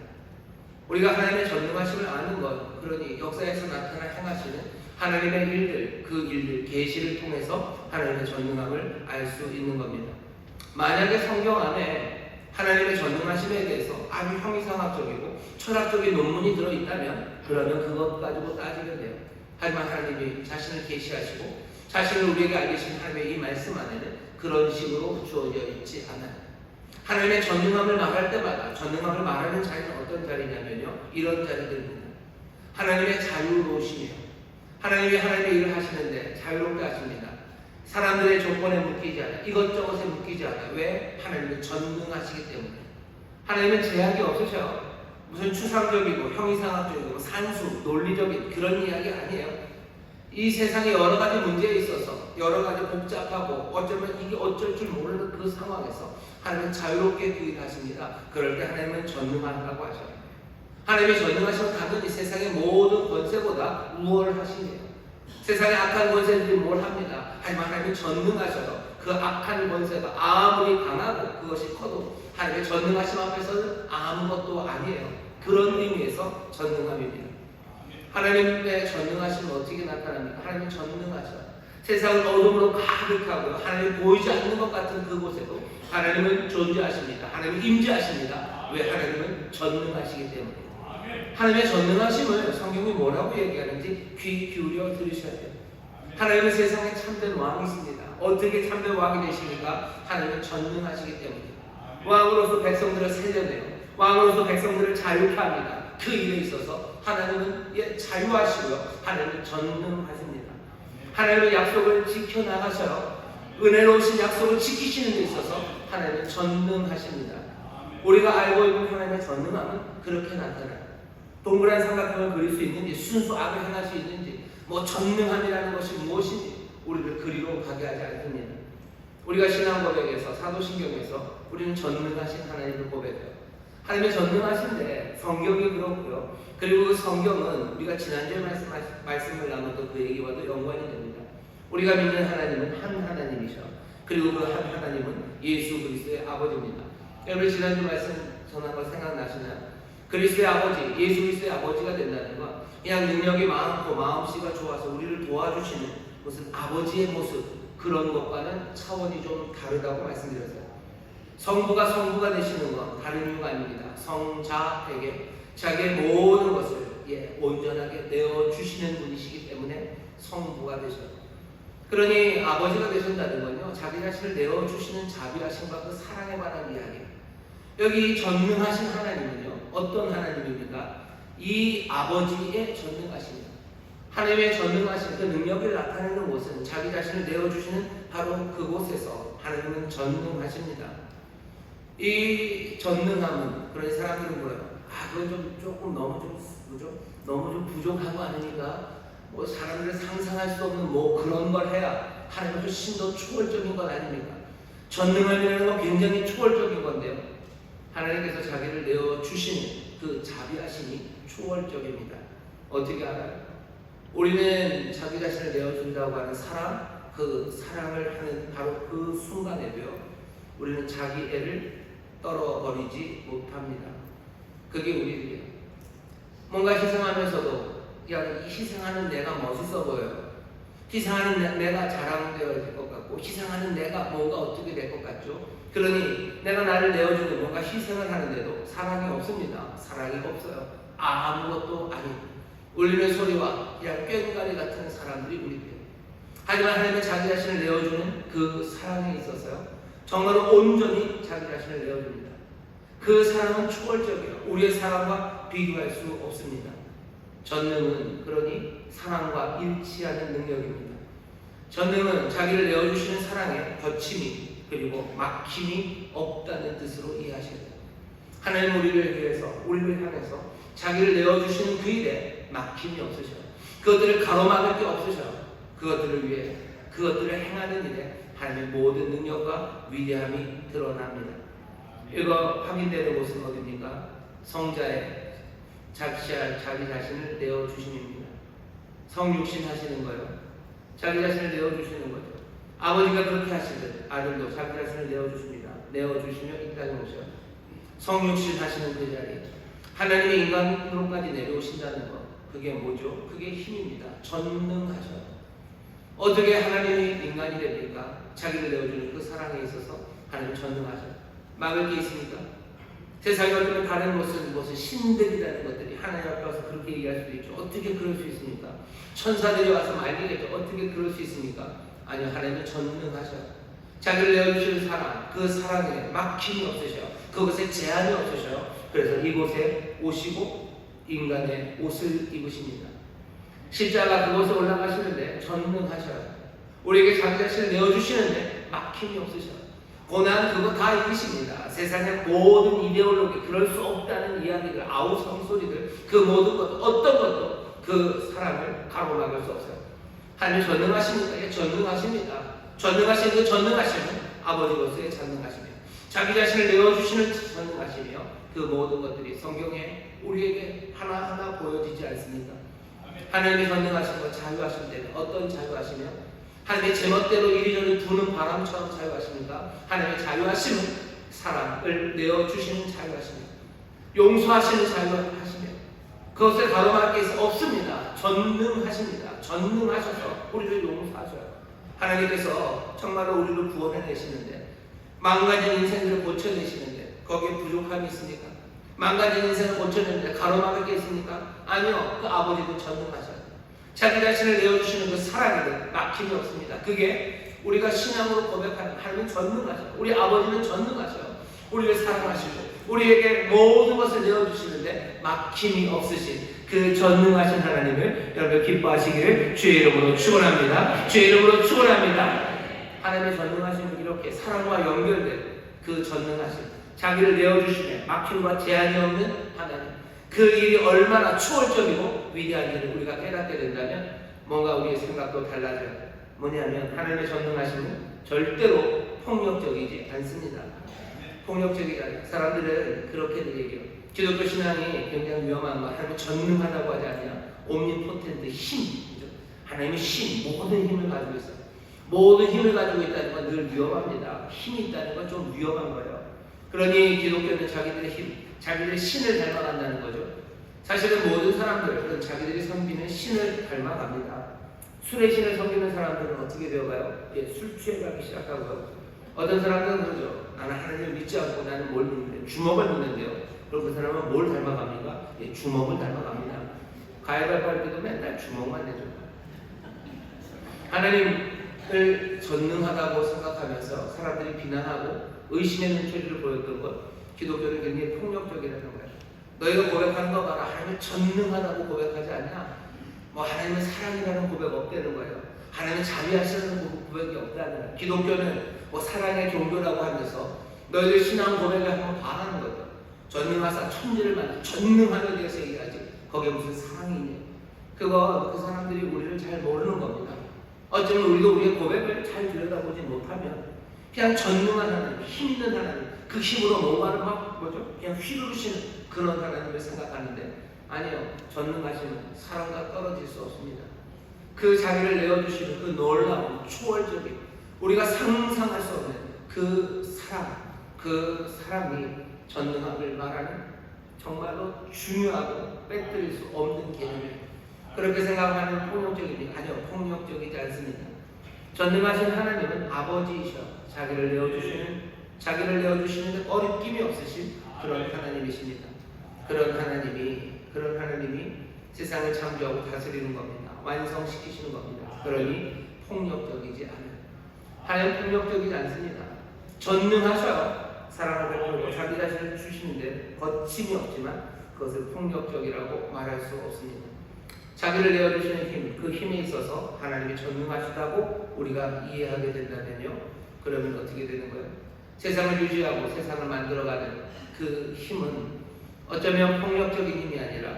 [SPEAKER 4] 우리가 하나님의 전능하심을 아는 것 그러니 역사에서 나타나 행하시는 하나님의 일들 그 일들 계시를 통해서 하나님의 전능함을 알 수 있는 겁니다. 만약에 성경 안에 하나님의 전능하심에 대해서 아주 형이상학적이고 철학적인 논문이 들어있다면 그러면 그것 가지고 따지면 돼요. 하지만 하나님이 자신을 계시하시고 자신을 우리에게 알리신 하나님의 이 말씀 안에는 그런 식으로 주어져 있지 않아요. 하나님의 전능함을 말할 때마다 전능함을 말하는 자리는 어떤 자리냐면요, 이런 자리들입니다. 하나님의 자유로우시며 하나님이 하나님의 일을 하시는데 자유롭게 하십니다. 사람들의 조건에 묶이지 않아요. 이것저것에 묶이지 않아요. 왜? 하나님은 전능하시기 때문에. 하나님은 제약이 없으셔요. 무슨 추상적이고 형이상학적이고 산수, 논리적인 그런 이야기 아니에요. 이 세상에 여러 가지 문제에 있어서 여러 가지 복잡하고 어쩌면 이게 어쩔 줄 모르는 그 상황에서 하나님은 자유롭게 그 일을 하십니다. 그럴 때 하나님은 전능하다고 하셔요. 하나님이 전능하시면 당연히 세상의 모든 권세보다 우월하시네요. 세상의 악한 권세들이 뭘 합니다. 하지만 하나님은 전능하셔서 그 악한 권세가 아무리 강하고 그것이 커도 하나님의 전능하심 앞에서는 아무것도 아니에요. 그런 의미에서 전능함입니다. 하나님의 전능하심은 어떻게 나타납니까? 하나님은 전능하셔. 세상은 어둠으로 가득하고요. 하나님이 보이지 않는 것 같은 그곳에도 하나님은 존재하십니다. 하나님은 임재하십니다. 왜? 하나님은 전능하시기 때문에. 하나님의 전능하심을 성경이 뭐라고 얘기하는지 귀 기울여 들으셔야 돼요. 하나님은 세상에 참된 왕이십니다. 어떻게 참된 왕이 되십니까? 하나님은 전능하시기 때문에. 왕으로서 백성들을 살려내요. 왕으로서 백성들을 자유케 합니다. 그 일에 있어서 하나님은 자유하시고요. 하나님은 전능하십니다. 하나님의 약속을 지켜나가셔요. 은혜로우신 약속을 지키시는 데 있어서 하나님은 전능하십니다. 우리가 알고 있는 하나님의 전능함은 그렇게 나타나요. 동그란 삼각형을 그릴 수 있는지, 순수 악을 행할 수 있는지, 전능함이라는 것이 무엇인지 우리를 그리로 가게 하지 않습니다. 우리가 신앙 고백에서, 사도신경에서 우리는 전능하신 하나님을 고백해요. 하나님의 전능하신데 성경이 그렇고요. 그리고 그 성경은 우리가 지난주에 말씀을 나눴던 그 얘기와도 연관이 됩니다. 우리가 믿는 하나님은 한 하나님이셔. 그리고 그 한 하나님은 예수 그리스도의 아버지입니다. 여러분 지난주 말씀 전한 거 생각나시나요? 그리스도의 아버지, 예수 그리스도의 아버지가 된다는 건 그냥 능력이 많고 마음씨가 좋아서 우리를 도와주시는 무슨 아버지의 모습, 그런 것과는 차원이 좀 다르다고 말씀드렸어요. 성부가 되시는 건 다른 이유가 아닙니다. 성자에게 자기의 모든 것을 온전하게 내어주시는 분이시기 때문에 성부가 되셔요. 그러니 아버지가 되신다는 건요, 자기 자신을 내어주시는 자비하심과 그 사랑에 관한 이야기예요. 여기 전능하신 하나님은요, 어떤 하나님입니까? 이 아버지의 전능하십니다. 하나님의 전능하신 그 능력을 나타내는 곳은 자기 자신을 내어주시는 바로 그곳에서 하나님은 전능하십니다. 이 전능함은, 그런 사람들은 뭐예요? 그건 조금 너무 좀 부족한 거 아닙니까? 사람들을 상상할 수 없는 그런 걸 해야 하나님은 훨씬 더 초월적인 것 아닙니까? 전능함이라는 건 굉장히 초월적인 건데요. 하나님께서 자기를 내어주시는 그 자비하심이 초월적입니다. 어떻게 알아요? 우리는 자기 자신을 내어준다고 하는 사랑, 그 사랑을 하는 바로 그 순간에도요, 우리는 자기 애를 떨어버리지 못합니다. 그게 우리들이에요. 뭔가 희생하면서도 희생하는 내가 멋있어 보여요. 희생하는 내가 자랑되어질 것 같고, 희생하는 내가 뭔가 어떻게 될 것 같죠? 그러니 내가 나를 내어주는 뭔가 희생을 하는데도 사랑이 없습니다. 사랑이 없어요. 아무것도 아닌 울리는 소리와 그냥 꽹과리 같은 사람들이 우리들이에요. 하지만 하나님은 자기 자신을 내어주는 그 사랑에 있어서요, 정말로 온전히 자기 자신을 내어줍니다. 그 사랑은 초월적이에요. 우리의 사랑과 비교할 수 없습니다. 전능은 그러니 사랑과 일치하는 능력입니다. 전능은 자기를 내어주시는 사랑에 거침이 그리고 막힘이 없다는 뜻으로 이해하셔야 돼요. 하나님 우리를 위해서, 우리를 향해서 자기를 내어주시는 그 일에 막힘이 없으셔요. 그것들을 가로막을 게 없으셔요. 그것들을 위해, 그것들을 행하는 일에 하나님의 모든 능력과 위대함이 드러납니다. 이거 확인되는 곳은 어디입니까? 성자의 자기 자신을 내어주심입니다. 성육신 하시는 거예요. 자기 자신을 내어주시는 거죠. 아버지가 그렇게 하시듯 아들도 자기 자신을 내어주십니다. 내어주시며 이 땅에 오셔요. 성육신 하시는 그 자리, 하나님의 인간으로까지 내려오신다는 것, 그게 뭐죠? 그게 힘입니다. 전능하셔요. 어떻게 하나님이 인간이 됩니까? 자기를 내어주는 그 사랑에 있어서 하나님 전능하죠. 막을 게 있습니까? 세상에 어쩌면 다른 무슨 신들이라는 것들이 하나님 앞에 와서 그렇게 얘기할 수도 있죠. 어떻게 그럴 수 있습니까? 천사들이 와서 말리겠죠. 어떻게 그럴 수 있습니까? 아니요, 하나님은 전능하셔요. 자기를 내어주시는 사랑, 그 사랑에 막힘이 없으셔요. 그것에 제한이 없으셔요. 그래서 이곳에 오시고 인간의 옷을 입으십니다. 십자가 그곳에 올라가시는데 전능하셔요. 우리에게 자기 자신을 내어주시는데 막힘이 없으셔요. 고난 그거 다 이기십니다. 세상의 모든 이데올로기, 그럴 수 없다는 이야기들, 아우성 소리들, 그 모든 것, 어떤 것도 그 사랑을 가로막을 수 없어요. 하나님 전능하십니까? 예, 전능하십니다. 전능하신 그 전능하심은 아버지로서의 전능하시며 자기 자신을 내어주시는 전능하시며 그 모든 것들이 성경에 우리에게 하나하나 보여지지 않습니까? 하나님의 전능하신 것, 자유하실 때는 어떤 자유하시며 하나님의 제멋대로 이리저리 부는 바람처럼 자유하십니까? 하나님의 자유하심은 사랑을 내어주시는 자유하십니다. 용서하시는 자유하시며 그것을 가로막을 게 없습니다. 전능하십니다. 전능하셔서 우리를 용서하셔요. 하나님께서 정말로 우리를 구원해내시는데 망가진 인생들을 고쳐내시는데 거기에 부족함이 있습니까? 망가진 인생을 고쳐내는데 가로막을 게 있습니까? 아니요. 그 아버지도 전능하셔요. 자기 자신을 내어주시는 그 사랑에는 막힘이 없습니다. 그게 우리가 신앙으로 고백하는 하나님은 전능하셔요. 우리 아버지는 전능하셔요. 우리를 사랑하시고 우리에게 모든 것을 내어주시는데 막힘이 없으신 그 전능하신 하나님을 여러분 기뻐하시기를 주의 이름으로 축원합니다. 주의 이름으로 축원합니다. 하나님의 전능하심은 이렇게 사랑과 연결된 그 전능하심, 자기를 내어주시며 막힘과 제한이 없는 하나님, 그 일이 얼마나 초월적이고 위대한 일을 우리가 깨닫게 된다면 뭔가 우리의 생각도 달라져요. 뭐냐면 하나님의 전능하심은 절대로 폭력적이지 않습니다. 폭력적이지 않아요. 사람들은 그렇게들 얘기해요. 기독교 신앙이 굉장히 위험한 거, 하나님은 전능하다고 하지 않냐? 옴니포텐트, 힘. 하나님의 힘, 모든 힘을 가지고 있어요. 모든 힘을 가지고 있다는 건 늘 위험합니다. 힘이 있다는 건 좀 위험한 거예요. 그러니 기독교는 자기들의 힘, 자기들의 신을 닮아간다는 거죠. 사실은 모든 사람들은 자기들이 섬기는 신을 닮아갑니다. 술의 신을 섬기는 사람들은 어떻게 되어가요? 예, 술 취해가기 시작하고요. 어떤 사람들은 그러죠. 나는 하나님을 믿지 않고 나는 뭘 믿는데? 주먹을 믿는데요. 그럼 그 사람은 뭘 닮아갑니까? 예, 주먹을 닮아갑니다. 가위바위보 할 때도 맨날 주먹만 내죠. 하나님을 전능하다고 생각하면서 사람들이 비난하고 의심의 눈초리를 보였던 것, 기독교는 굉장히 폭력적이라는 거예요. 너희가 고백하는 거 봐라. 하나님은 전능하다고 고백하지 않냐? 뭐 하나님은 사랑이라는 고백 없다는 거예요. 하나님은 자비하시는 고백이 없다는 거예요. 기독교는 뭐 사랑의 종교라고 하면서 너희들 신앙 고백을 한번 바라는 거죠. 전능하사 천지를 만든 전능하에 대해서 얘기하지. 거기에 무슨 사랑이 있냐? 그거 그 사람들이 우리를 잘 모르는 겁니다. 어쩌면 우리도 우리의 고백을 잘 들여다보지 못하면 그냥 전능한 하나님, 힘 있는 하나님, 그 힘으로 뭔가를 막 그냥 휘두르시는 그런 하나님을 생각하는데 아니요. 전능하심은 사랑과 떨어질 수 없습니다. 그 자기를 내어주시는 그 놀라운 초월적인 우리가 상상할 수 없는 그 사랑이 전능함을 말하는 정말로 중요하고 빼뜨릴 수 없는 개념이에요. 그렇게 생각하면 폭력적입니까? 아니요. 폭력적이지 않습니다. 전능하신 하나님은 아버지이셔. 자기를 내어주시는데 꺼리낌이 없으신 그런 하나님이십니다. 그런 하나님이 세상을 창조하고 다스리는 겁니다. 완성시키시는 겁니다. 그러니 폭력적이지 않아요. 하나님 폭력적이지 않습니다. 전능하셔요. 사랑을 베풀고 자기 자신을 주시는데 거침이 없지만 그것을 폭력적이라고 말할 수 없습니다. 자기를 내어주시는 힘, 그 힘에 있어서 하나님이 전능하시다고 우리가 이해하게 된다면요. 그러면 어떻게 되는 거예요? 세상을 유지하고 세상을 만들어가는 그 힘은 어쩌면 폭력적인 힘이 아니라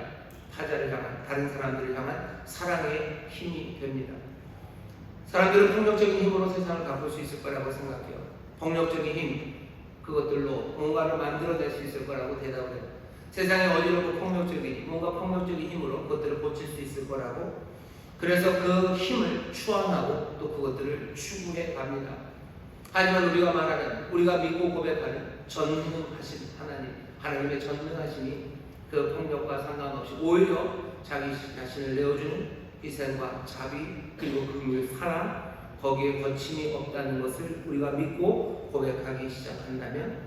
[SPEAKER 4] 타자를 향한, 다른 사람들을 향한 사랑의 힘이 됩니다. 사람들은 폭력적인 힘으로 세상을 바꿀 수 있을 거라고 생각해요. 폭력적인 힘, 그것들로 뭔가를 만들어낼 수 있을 거라고 대답을 해요. 세상에 어디로도 뭔가 폭력적인 힘으로 그것들을 고칠 수 있을 거라고, 그래서 그 힘을 추앙하고 또 그것들을 추구해 갑니다. 하지만 우리가 믿고 고백하는 전능하신 하나님의 전능하심이 그 폭력과 상관없이 오히려 자기 자신을 내어주는 희생과 자비 그리고 긍휼 사랑 거기에 거침이 없다는 것을 우리가 믿고 고백하기 시작한다면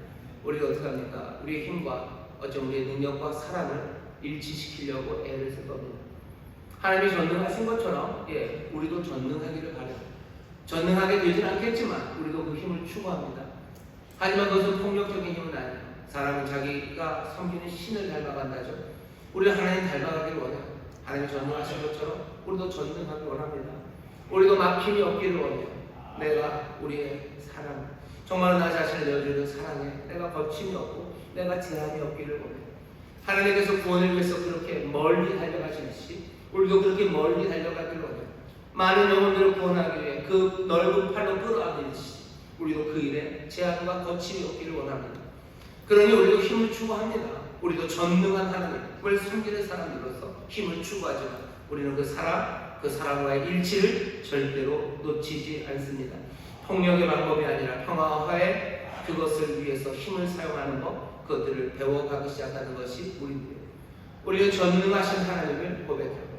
[SPEAKER 4] 우리가 어떻게 합니까? 우리의 힘과 어쩜 우리의 능력과 사랑을 일치시키려고 애를 쓸 겁니다. 하나님이 전능하신 것처럼 우리도 전능하기를 바라요. 전능하게 되진 않겠지만 우리도 그 힘을 추구합니다. 하지만 그것은 폭력적인 힘은 아니에요. 사람은 자기가 섬기는 신을 닮아간다죠. 우리는 하나님 닮아가기를 원해요. 하나님 전능하신 것처럼 우리도 전능하기를 원합니다. 우리도 막힘이 없기를 원해요. 내가 우리의 사랑, 정말 나 자신을 내어주는 사랑에 내가 거침이 없고 내가 제한이 없기를 원해요. 하나님께서 구원을 위해서 그렇게 멀리 달려가시듯이 우리도 그렇게 멀리 달려가기를 원해요. 많은 영혼들을 구원하기 위해 그 넓은 팔로 끌어안듯이 우리도 그 일에 제한과 거침이 없기를 원합니다. 그러니 우리도 힘을 추구합니다. 우리도 전능한 하나님을 섬기는 사람으로서 힘을 추구하지만 우리는 그 사랑과의 일치를 절대로 놓치지 않습니다. 폭력의 방법이 아니라 평화와 화해 그것을 위해서 힘을 사용하는 것, 그것들을 배워가기 시작하는 것이 우리입니다. 우리는 전능하신 하나님을 고백해요.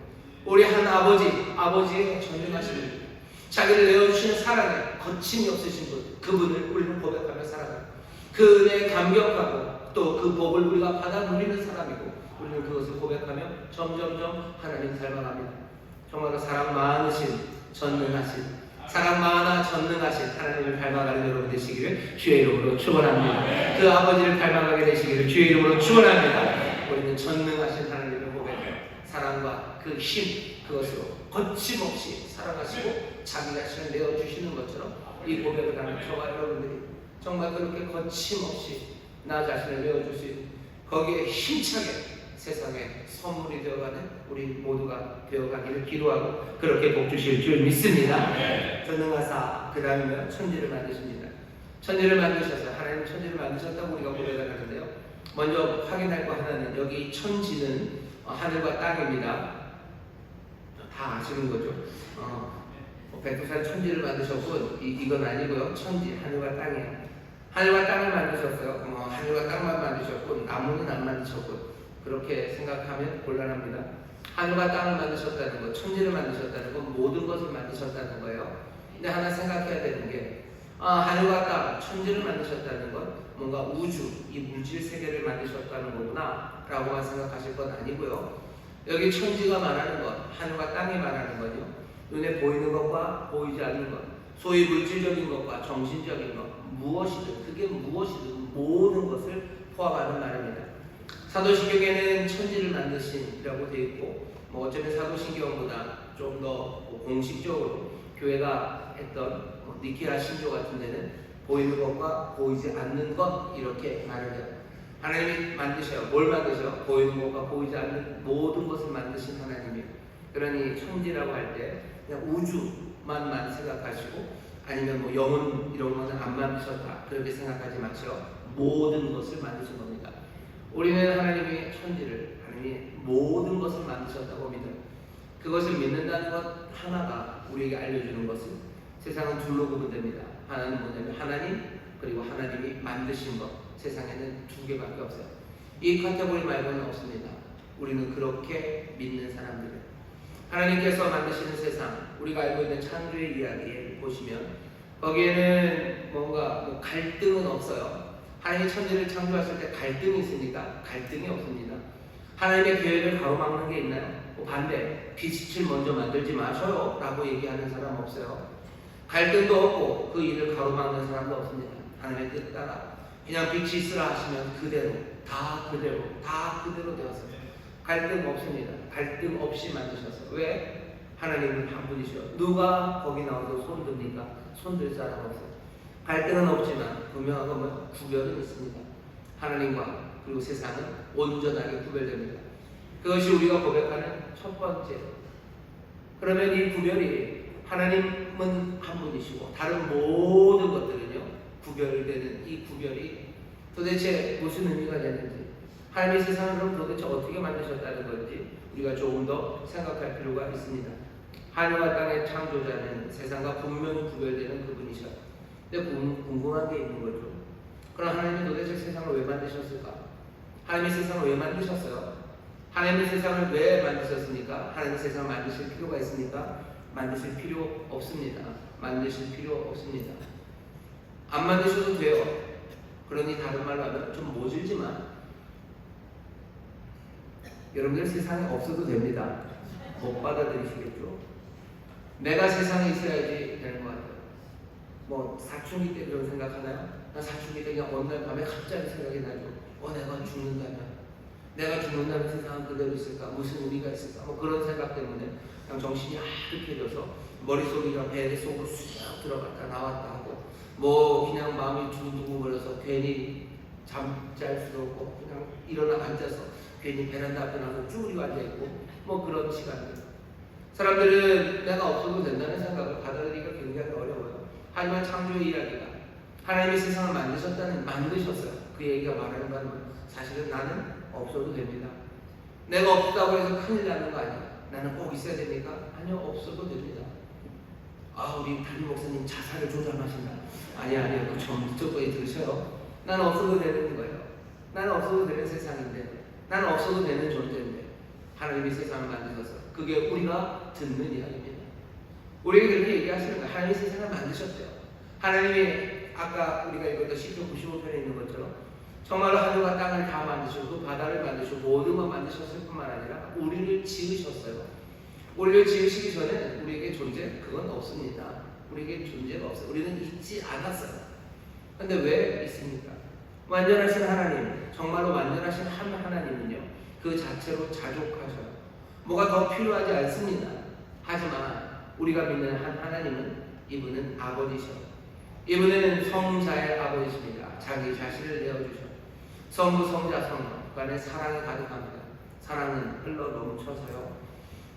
[SPEAKER 4] 우리 한 아버지의 전능하신 분, 자기를 내어주시는 사랑에 거침이 없으신 분, 그분을 우리는 고백하며 살아가요. 그 은혜에 감격하고 또 그 복을 우리가 받아 누리는 사람이고 우리는 그것을 고백하며 점점점 하나님 닮아갑니다. 정말로 사랑 많으신 전능하신 사랑 많아 전능하신 하나님을 닮아가는 여러분 되시기를 주의 이름으로 축원합니다. 그 아버지를 닮아가게 되시기를 주의 이름으로 축원합니다. 우리는 전능하신 하나님을 고백해요. 사랑과 그 힘 그것으로 거침없이 사랑하시고 자기 자신을 내어주시는 것처럼 이 고백을 하는 저와 여러분들이 정말 그렇게 거침없이 나 자신을 내어줄 수 있는 거기에 힘차게 세상에 선물이 되어가는 우리 모두가 되어가기를 기도하고 그렇게 복 주실 줄 믿습니다. 전능하사 그 다음에 천지를 만드십니다. 천지를 만드셔서 하나님 천지를 만드셨다고 우리가 고백을 하는데요. 먼저 확인할 거 하나는 여기 천지는 하늘과 땅입니다. 다 아시는 거죠. 백두산 천지를 만드셨고 이건 아니고요. 천지 하늘과 땅이에요. 하늘과 땅을 만드셨어요. 하늘과 땅만 만드셨고 나무는 안 만드셨고 그렇게 생각하면 곤란합니다. 하늘과 땅을 만드셨다는 것, 천지를 만드셨다는 건 모든 것을 만드셨다는 거예요. 근데 하나 생각해야 되는 게 하늘과 땅, 천지를 만드셨다는 건 뭔가 우주, 이 물질 세계를 만드셨다는 거구나 라고만 생각하실 건 아니고요. 여기 천지가 말하는 것, 하늘과 땅이 말하는 건요. 눈에 보이는 것과 보이지 않는 것, 소위 물질적인 것과 정신적인 것, 무엇이든 그게 무엇이든 모든 것을 포함하는 말입니다. 사도신경에는 천지를 만드신이라고 되어 있고 어쩌면 사도신경보다 좀 더 공식적으로 교회가 했던 니케아 신조 같은 데는 보이는 것과 보이지 않는 것 이렇게 말을 해요. 하나님이 만드셔요. 뭘 만드셔요? 보이는 것과 보이지 않는 모든 것을 만드신 하나님이에요. 그러니 천지라고 할 때 그냥 우주만 생각하시고 아니면 뭐 영혼 이런 거는 안 만드셨다 그렇게 생각하지 마시고 모든 것을 만드신 겁니다. 우리는 하나님이 천지를 하나님이 모든 것을 만드셨다고 믿어요. 그것을 믿는다는 것 하나가 우리에게 알려주는 것은 세상은 둘로 구분됩니다. 하나는 뭐냐면 하나님 그리고 하나님이 만드신 것. 세상에는 두 개밖에 없어요. 이 카테고리 말고는 없습니다. 우리는 그렇게 믿는 사람들이에요. 하나님께서 만드시는 세상, 우리가 알고 있는 창조의 이야기를 보시면 거기에는 뭔가 갈등은 없어요. 하나님이 천지를 창조하실 때 갈등이 있습니까? 갈등이 없습니다. 하나님의 계획을 가로막는 게 있나요? 반대, 빛을 먼저 만들지 마셔요 라고 얘기하는 사람 없어요. 갈등도 없고 그 일을 가로막는 사람도 없습니다. 하나님의 뜻 따라 그냥 빛이 있으라 하시면 그대로 다 그대로 되었어요. 갈등 없습니다. 갈등 없이 만드셨어요. 왜? 하나님은 한 분이시요. 누가 거기 나와서 손 듭니까? 손 들 사람 없어요. 갈등은 없지만 분명한 건 구별은 있습니다. 하나님과 그리고 세상은 온전하게 구별됩니다. 그것이 우리가 고백하는 첫 번째. 그러면 이 구별이 하나님은 한 분이시고 다른 모든 것들은요 구별되는 이 구별이 도대체 무슨 의미가 되는지 하나님의 세상을 그럼 도대체 어떻게 만드셨다는 건지 우리가 조금 더 생각할 필요가 있습니다. 하늘과 땅의 창조자는 세상과 분명히 구별되는 그분이셔요. 근데 궁금한 게 있는 거죠. 그럼 하나님이 도대체 세상을 왜 만드셨을까? 하나님이 세상을 왜 만드셨어요? 하나님의 세상을 왜 만드셨습니까? 하나님의 세상을 만드실 필요가 있습니까? 만드실 필요 없습니다. 만드실 필요 없습니다. 안 만드셔도 돼요. 그러니 다른 말로 하면 좀 모질지만 여러분들 세상에 없어도 됩니다. 못 받아들이시겠죠? 내가 세상에 있어야지 되는 것 같아요. 뭐 사춘기 때 그런 생각하나요? 나 사춘기 때 그냥 어느 날 밤에 갑자기 생각이 나죠. 내가 죽는다면 세상은 그대로 있을까? 무슨 의미가 있을까? 뭐 그런 생각 때문에 그냥 정신이 아득해져서 머릿속이랑 배 속으로 쑥 들어갔다 나왔다 하고 뭐 그냥 마음이 두근두근거려서 괜히 잠잘 수도 없고 그냥 일어나 앉아서 괜히 베란다 앞에 나서 쭈그리고 앉아있고 뭐 그런 시간들. 사람들은 내가 없어도 된다는 생각을 받아들이기가 굉장히 어려워요. 하지만 창조의 이야기가 하나님이 세상을 만드셨어요. 그 얘기가 말하는 바는 사실은 나는 없어도 됩니다. 내가 없다고 해서 큰일 나는 거 아니야. 나는 꼭 있어야 됩니까? 아니요, 없어도 됩니다. 우리 담임 목사님 자살을 조장하신다. 아니요, 그 저거에 들으셔요. 나는 없어도 되는 거예요. 나는 없어도 되는 세상인데, 나는 없어도 되는 존재인데, 하나님이 세상을 만드셔서 그게 우리가 듣는 이야기입니다. 우리에게 그렇게 얘기하시는 거예요. 하나님이 세상을 만드셨대요. 하나님이 아까 우리가 읽었던 시편 95편에 있는 것처럼 정말로 하늘과 땅을 다 만드시고 바다를 만드시고 모든 것 만드셨을 뿐만 아니라 우리를 지으셨어요. 우리를 지으시기 전에 우리에게 존재 그건 없습니다. 우리에게 존재가 없어요. 우리는 있지 않았어요. 근데 왜 있습니까? 완전하신 하나님, 정말로 완전하신 한 하나님은요, 그 자체로 자족하셔요. 뭐가 더 필요하지 않습니다. 하지만 우리가 믿는 한 하나님은 이분은 아버지셔요. 이분은 성자의 아버지십니다. 자기 자신을 내어주셔. 성부, 성자, 성령 그 안에 사랑이 가득합니다. 사랑은 흘러 넘쳐서요.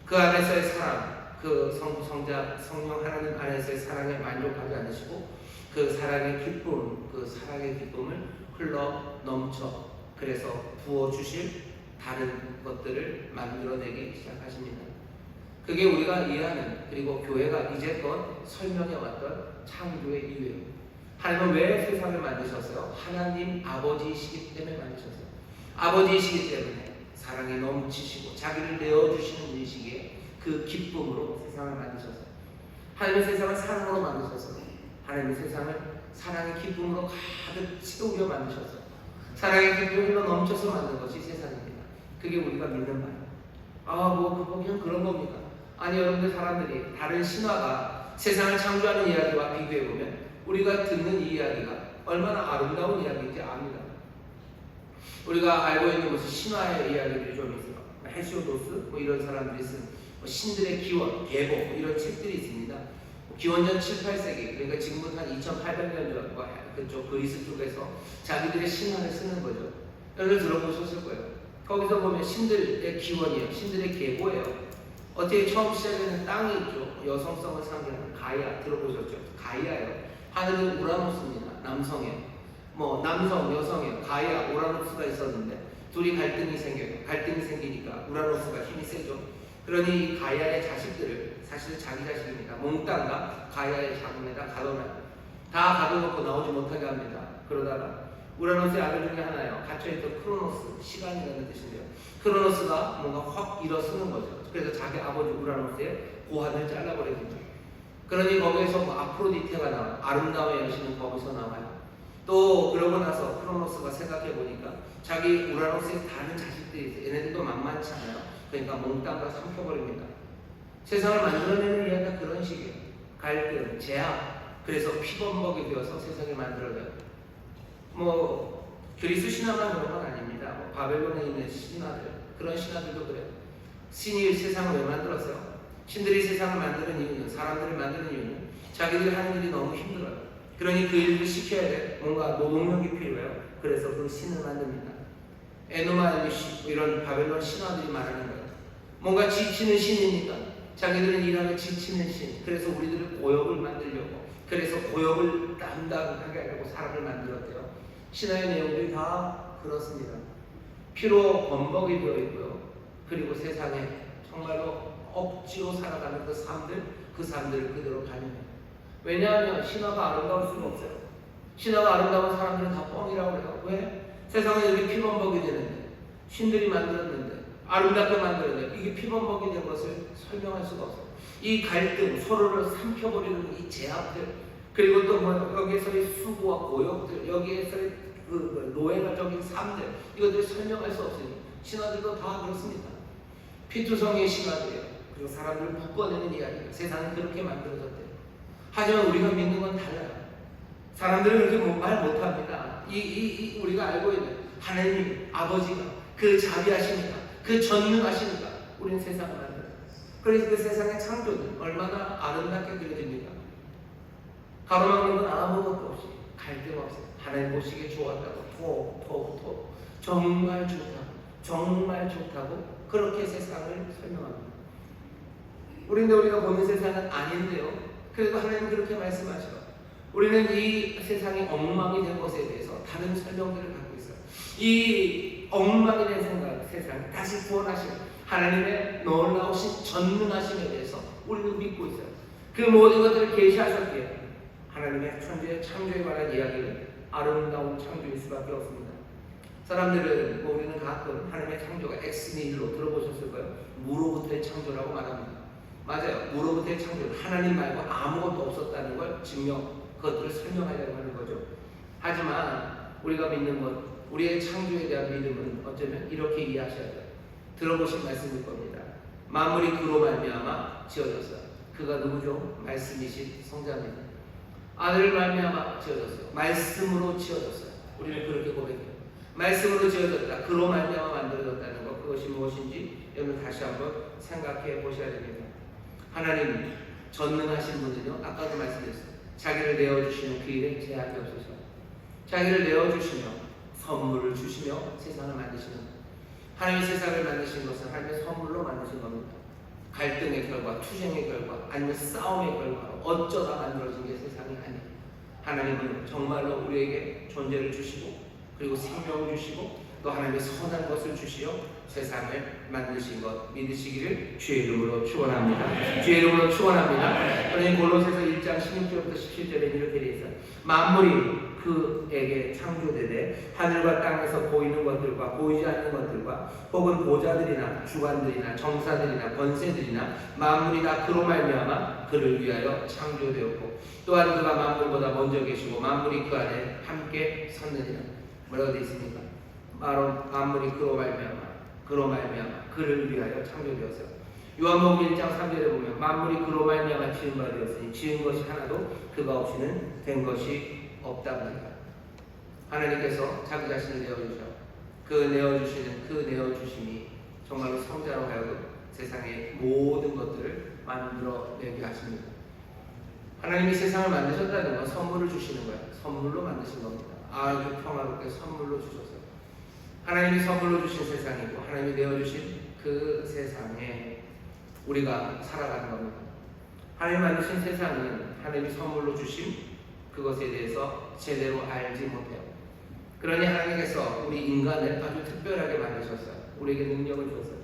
[SPEAKER 4] 그 안에서의 사랑, 그 성부, 성자, 성령 하나님 안에서의 사랑에 만족하지 않으시고 그 사랑의 기쁨을 흘러 넘쳐 그래서 부어주실 다른 것들을 만들어내기 시작하십니다. 그게 우리가 이해하는 그리고 교회가 이제껏 설명해왔던 창조의 이유예요. 하나님은 왜 세상을 만드셨어요? 하나님 아버지이시기 때문에 만드셨어요. 아버지이시기 때문에 사랑이 넘치시고 자기를 내어주시는 분이시기에 그 기쁨으로 세상을 만드셨어요. 하나님은 세상을 사랑으로 만드셨어요. 하나님은 세상을 사랑의 기쁨으로 가득 채우려 만드셨어요. 사랑의 기쁨이 흘러 넘쳐서 만든 것이 세상입니다. 그게 우리가 믿는 바예요. 그냥 그런 겁니까? 아니, 여러분들 사람들이 다른 신화가 세상을 창조하는 이야기와 비교해보면 우리가 듣는 이 이야기가 얼마나 아름다운 이야기인지 압니다. 우리가 알고 있는 것이 신화의 이야기들이 좀 있어요. 헤시오도스 이런 사람들이 쓴 신들의 기원, 계보 이런 책들이 있습니다. 기원전 7, 8세기 그러니까 지금부터 한 2800년 전 그쪽 그리스 쪽에서 자기들의 신화를 쓰는 거죠. 여러분 들어보셨을 거예요. 거기서 보면 신들의 기원이에요. 신들의 계보예요. 어떻게 처음 시작에는 땅이 있죠. 여성성을 상징하는 가이아 들어보셨죠? 가이아예요. 하늘은 우라노스입니다. 남성이에요. 남성, 여성이에요. 가이아, 우라노스가 있었는데 둘이 갈등이 생기니까 우라노스가 힘이 세죠. 그러니 이 가이아의 자식들을 사실 자기 자식입니다. 몽땅과 가이아의 자궁에다 가둬놔요. 다 가둬놓고 나오지 못하게 합니다. 그러다가 우라노스의 아들 중에 하나예요. 갇혀있던 크로노스, 시간이라는 뜻인데요. 크로노스가 뭔가 확 일어서는 거죠. 그래서 자기 아버지 우라노스의 고환을 잘라버립니다. 그러니 거기에서 아프로디테가 나와요. 아름다움의 여신은 거기서 나와요. 또 그러고 나서 크로노스가 생각해보니까 자기 우라노스의 다른 자식들이 있어요. 얘네들도 만만치 않아요. 그러니까 몽땅 다 삼켜버립니다. 세상을 만들어내는 이야기가 그런 식이에요. 갈등, 제약, 그래서 피범벅이 되어서 세상을 만들어내요. 그리스 신화만 그런 건 아닙니다. 바벨론에 있는 신화들, 그런 신화들도 그래요. 신이 세상을 왜 만들었어요? 신들이 세상을 만드는 이유는, 사람들을 만드는 이유는 자기들이 하는 일이 너무 힘들어요. 그러니 그 일을 시켜야 돼. 뭔가 노동력이 필요해요. 그래서 그 신을 만듭니다. 에누마 엘리시 이런 바벨론 신화들이 말하는 거예요. 뭔가 지치는 신이니까 자기들은 일하면 지치는 신. 그래서 우리들을 고역을 만들려고, 그래서 고역을 담당하게 하려고 사람을 만들었대요. 신화의 내용들이 다 그렇습니다. 피로 범벅이 되어 있고요. 그리고 세상에 정말로 억지로 살아가는 그 삶들을 그대로 반영해요. 왜냐하면 신화가 아름다울 수가 없어요. 신화가 아름다운 사람들은 다 뻥이라고 해요. 왜? 세상에 이렇게 피범벅이 되는데, 신들이 만들었는데, 아름답게 만들어내요. 이게 피범벅이 된 것을 설명할 수가 없어요. 이 갈등, 서로를 삼켜버리는 이 제압들, 그리고 또 뭐 여기에서의 수고와 고역들, 여기에서의 그 노예가적인 삶들, 이것들을 설명할 수 없으니 신화들도 다 그렇습니다. 피투성이의 신화들이에요. 그리고 사람들을 묶어내는 이야기예요. 세상은 그렇게 만들어졌대요. 하지만 우리가 믿는 건 달라요. 사람들은 그렇게 말 못합니다. 우리가 알고 있는 하나님 아버지가 그 자비하십니다. 그 전능하십니다. 우리는 세상을 만들어요. 그래서 그 세상의 창조는 얼마나 아름답게 그려집니까? 가로막는 건 아무것도 없이 갈등 없이 하나님 보시기에 좋았다고 톡 정말 좋다고 정말 좋다고 그렇게 세상을 설명합니다. 우리가 보는 세상은 아닌데요. 그래도 하나님은 그렇게 말씀하셔. 우리는 이 세상이 엉망이 된 것에 대해서 다른 설명들을 갖고 있어요. 이 엉망이 된 세상 다시 구원하신 하나님의 놀라우신 전능하심에 대해서 우리는 믿고 있어요. 그 모든 것들을 계시하셨기에 하나님의 천지의 창조에 관한 이야기는 아름다운 창조일 수밖에 없습니다. 사람들은 우리는 가끔 하나님의 창조가 엑스니힐로 들어보셨을 거예요. 무로부터의 창조라고 말합니다. 맞아요. 무로부터의 창조는 하나님 말고 아무것도 없었다는 걸 그것들을 설명하려고 하는 거죠. 하지만 우리가 믿는 것, 우리의 창조에 대한 믿음은 어쩌면 이렇게 이해하셔야 돼요. 들어보신 말씀일 겁니다. 만물이 그로 말미암아 지어졌어요. 그가 누구죠? 말씀이신 성자입니다. 아들을 말미암아 지어졌어요. 말씀으로 지어졌어요. 우리는 그렇게 고백해요. 말씀으로 지어졌다. 그로 말미암아 만들어졌다는 것, 그것이 무엇인지 여러분 다시 한번 생각해 보셔야 됩니다. 하나님 전능하신 분은요, 아까도 말씀드렸어요. 자기를 내어주시는 그 일에 제약이 없으셔. 자기를 내어주시며 선물을 주시며 세상을 만드시는 것. 하나님이 세상을 만드신 것은 하나님의 선물로 만드신 겁니다. 갈등의 결과, 투쟁의 결과, 아니면 싸움의 결과로 어쩌다 만들어진 게 세상이 아니에요. 하나님은 정말로 우리에게 존재를 주시고 그리고 생명을 주시고 또 하나님의 선한 것을 주시어 세상을 만드신 것 믿으시기를 주의 이름으로 축원합니다. 주의 이름으로 축원합니다. 그러니 골로새서 1장 16절부터 17절에 이렇게 되어 있어요. 만물이 그에게 창조되되 하늘과 땅에서 보이는 것들과 보이지 않는 것들과 혹은 보좌들이나 주관들이나 정사들이나 권세들이나 만물이 다 그로 말미암아 그를 위하여 창조되었고 또한 그가 만물보다 먼저 계시고 만물이 그 안에 함께 섰느니라. 뭐라고 되어 있습니까? 바로 만물이 그로 말미암아 그를 위하여 창조되었어요. 요한복음 1장 3절에 보면 만물이 그로 말미암아 지은 바 되었으니 지은 것이 하나도 그가 없이는 된 것이 없답니다. 하나님께서 자기 자신을 내어주셔. 그 내어주시는 그 내어주심이 정말로 성자로 하여금 세상의 모든 것들을 만들어내게 하십니다. 하나님이 세상을 만드셨다는 건 선물을 주시는 거예요. 선물로 만드신 겁니다. 아주 평화롭게 선물로 주셨어요. 하나님이 선물로 주신 세상이고 하나님이 내어주신 그 세상에 우리가 살아가는 겁니다. 하나님 만드신 세상은 하나님이 선물로 주신 그것에 대해서 제대로 알지 못해요. 그러니 하나님께서 우리 인간을 아주 특별하게 만드셨어요. 우리에게 능력을 주셨어요.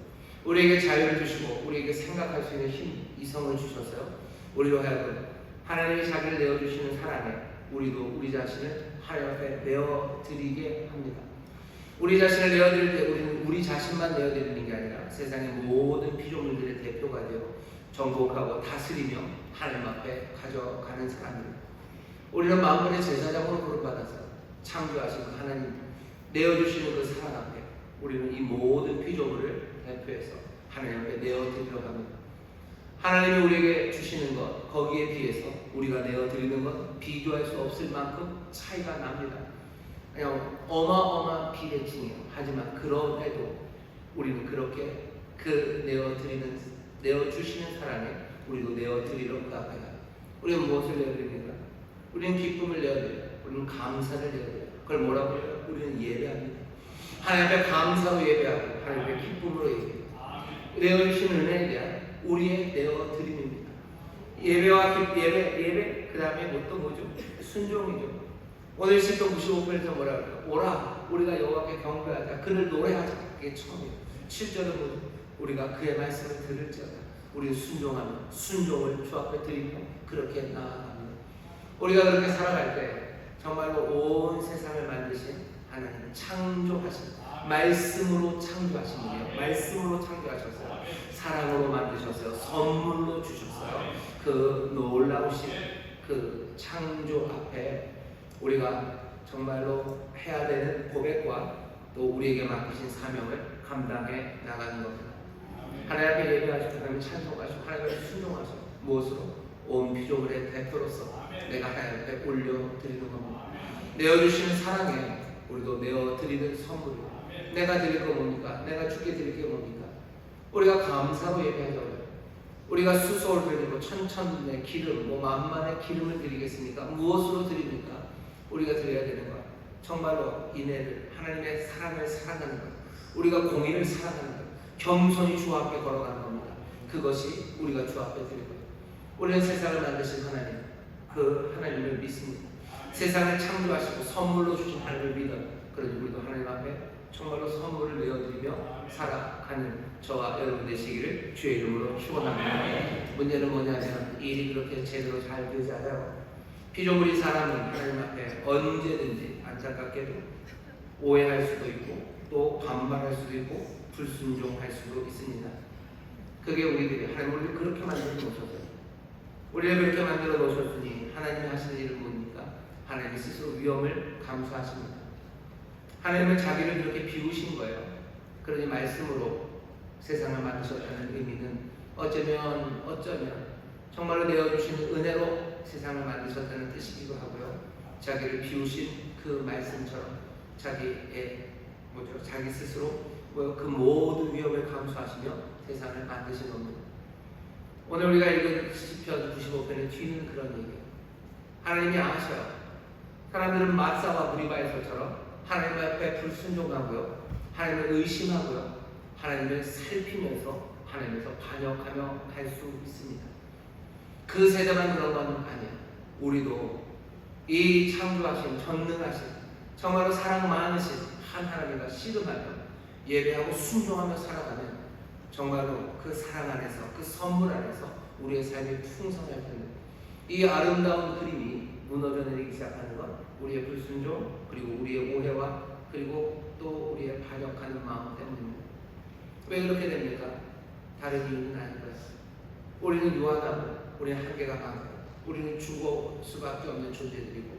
[SPEAKER 4] 우리에게 자유를 주시고 우리에게 생각할 수 있는 힘, 이성을 주셨어요. 우리로 하여금 하나님이 자기를 내어주시는 사랑에 우리도 우리 자신을 하나님 앞에 내어드리게 합니다. 우리 자신을 내어드릴 때 우리는 우리 자신만 내어드리는 게 아니라 세상의 모든 피조물들의 대표가 되어 정복하고 다스리며 하나님 앞에 가져가는 사람입니다. 우리는 만물의 제사장으로 부름받아서 창조하신 그 하나님 내어주시는 그 사랑 앞에 우리는 이 모든 피조물을 대표해서 하나님 앞에 내어드리려 합니다. 하나님이 우리에게 주시는 것 거기에 비해서 우리가 내어드리는 것 비교할 수 없을 만큼 차이가 납니다. 그냥 어마어마한 비대칭이에요. 하지만 그럼에도 우리는 그렇게 그 내어주시는 사랑에 우리도 내어드리러 그 앞에 가요. 우리는 무엇을 내어드립니까? 우리는 기쁨을 내어드려요. 우리는 감사를 내어드려요. 그걸 뭐라고 해요? 우리는 예배합니다. 하나님 앞에 감사로 예배하고 하나님 앞에 기쁨으로 예배해요. 내어주시는 은혜에 대한 우리의 내어드림입니다. 예배 그 다음에 또 뭐죠? 순종이죠. 오늘 시편 95편에서 뭐라 그래요? 오라 우리가 여호와께 경배하자 그를 노래하자. 그게 처음이에요. 7절은 뭐죠? 우리가 그의 말씀을 들을지어다. 우리는 순종하며 순종을 주 앞에 드리며 그렇게 나아갑니다. 우리가 그렇게 살아갈 때 정말로 온 세상을 만드신 하나님 창조하신 말씀으로 창조하신 분이에요. 말씀으로 창조하셨어요. 사랑으로 만드셨어요. 선물로 주셨어요. 그 놀라우신 그 창조 앞에 우리가 정말로 해야 되는 고백과 또 우리에게 맡기신 사명을 감당해 나가는 겁니다. 하나님 앞에 예배하시고 하나님 찬송하시고 하나님 앞에 순종하시고 무엇으로? 온 피조물의 대표로서 내가 하나님 앞에 올려드리는 겁니다. 내어주시는 사랑에 우리도 내어드리는 선물이요. 내가 드릴 거 뭡니까? 내가 주께 드릴 게 뭡니까? 우리가 감사로 예배하자고요. 우리가 수소를 드리고 천천의 기름, 만만의 기름을 드리겠습니까? 무엇으로 드립니까? 우리가 드려야 되는 것, 정말로 인애를, 하나님의 사랑을 사랑하는 것, 우리가 공의를 사랑하는 것, 겸손히 주 앞에 걸어가는 겁니다. 그것이 우리가 주 앞에 드릴 거예요. 우리는 세상을 만드신 하나님, 그 하나님을 믿습니다. 세상을 창조하시고 선물로 주신 하나님을 믿어. 그러니 우리도 하나님 앞에 정말로 선물을 내어드리며 살아가는 저와 여러분 되시기를 주의 이름으로 축원합니다. 문제는 뭐냐면 일이 그렇게 제대로 잘 되지 않아요. 피조물이 사람은 하나님 앞에 언제든지 안타깝게도 오해할 수도 있고 또 반발할 수도 있고 불순종할 수도 있습니다. 그게 우리들이 하나님을 그렇게 만들어 놓으셨어요. 우리를 그렇게 만들어 놓으셨으니 하나님이 하시는 일은 뭡니까? 하나님이 스스로 위험을 감수하십니다. 하나님은 자기를 그렇게 비우신 거예요. 그러니 말씀으로 세상을 만드셨다는 의미는 어쩌면 정말로 내어주시는 은혜로 세상을 만드셨다는 뜻이기도 하고요. 자기를 비우신 그 말씀처럼 자기 스스로 그 모든 위험을 감수하시며 세상을 만드신 겁니다. 오늘 우리가 읽은 시편 95편의 뒤는 그런 얘기예요. 하나님이 아셔요. 사람들은 마사와 무리바에서처럼 하나님 앞에 불순종하고요, 하나님을 의심하고요, 하나님을 살피면서 하나님에서 반역하며 갈 수 있습니다. 그 세대만 그런 건 아니에요. 우리도 이 창조하신 전능하신 정말로 사랑 많으신 한 하나님과 씨름하며 예배하고 순종하며 살아가면 정말로 그 사랑 안에서 그 선물 안에서 우리의 삶이 풍성할 텐데 이 아름다운 그림이 무너져 내리기 시작하는 건 우리의 불순종 그리고 우리의 오해와 그리고 또 우리의 반역하는 마음 때문입니다. 왜 그렇게 됩니까? 다른 이유는 아닐 거예요. 우리는 유한하고 우리는 한계가 많고 우리는 죽을 수밖에 없는 존재들이고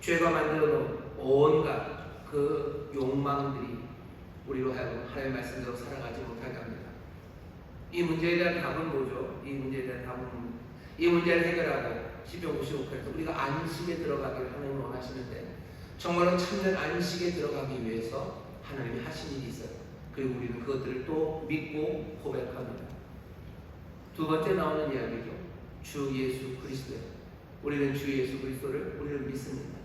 [SPEAKER 4] 죄가 만들어 놓은 온갖 그 욕망들이 우리로 하여금 하나님의 말씀대로 살아가지 못하게 합니다. 이 문제에 대한 답은 뭐죠? 이 문제에 대한 답은 이 문제를 해결하고 시편 95편에서 우리가 안식에 들어가기를 하나님이 원하시는데 정말로 참된 안식에 들어가기 위해서 하나님이 하신 일이 있어요. 그리고 우리는 그것들을 또 믿고 고백합니다. 두 번째 나오는 이야기죠. 주 예수 그리스도예요. 우리는 주 예수 그리스도를 우리는 믿습니다.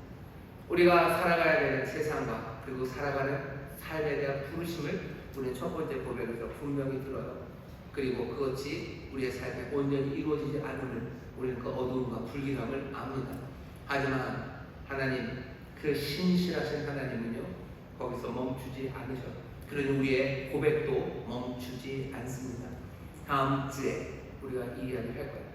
[SPEAKER 4] 우리가 살아가야 되는 세상과 그리고 살아가는 삶에 대한 부르심을 우리는 첫 번째 고백에서 분명히 들어요. 그리고 그것이 우리의 삶에 온전히 이루어지지 않으면 우리는 그 어두움과 불길함을 압니다. 하지만 하나님, 그 신실하신 하나님은요 거기서 멈추지 않으셔요. 그러니 우리의 고백도 멈추지 않습니다. 다음 주에 우리가 이 이야기를 할 거예요.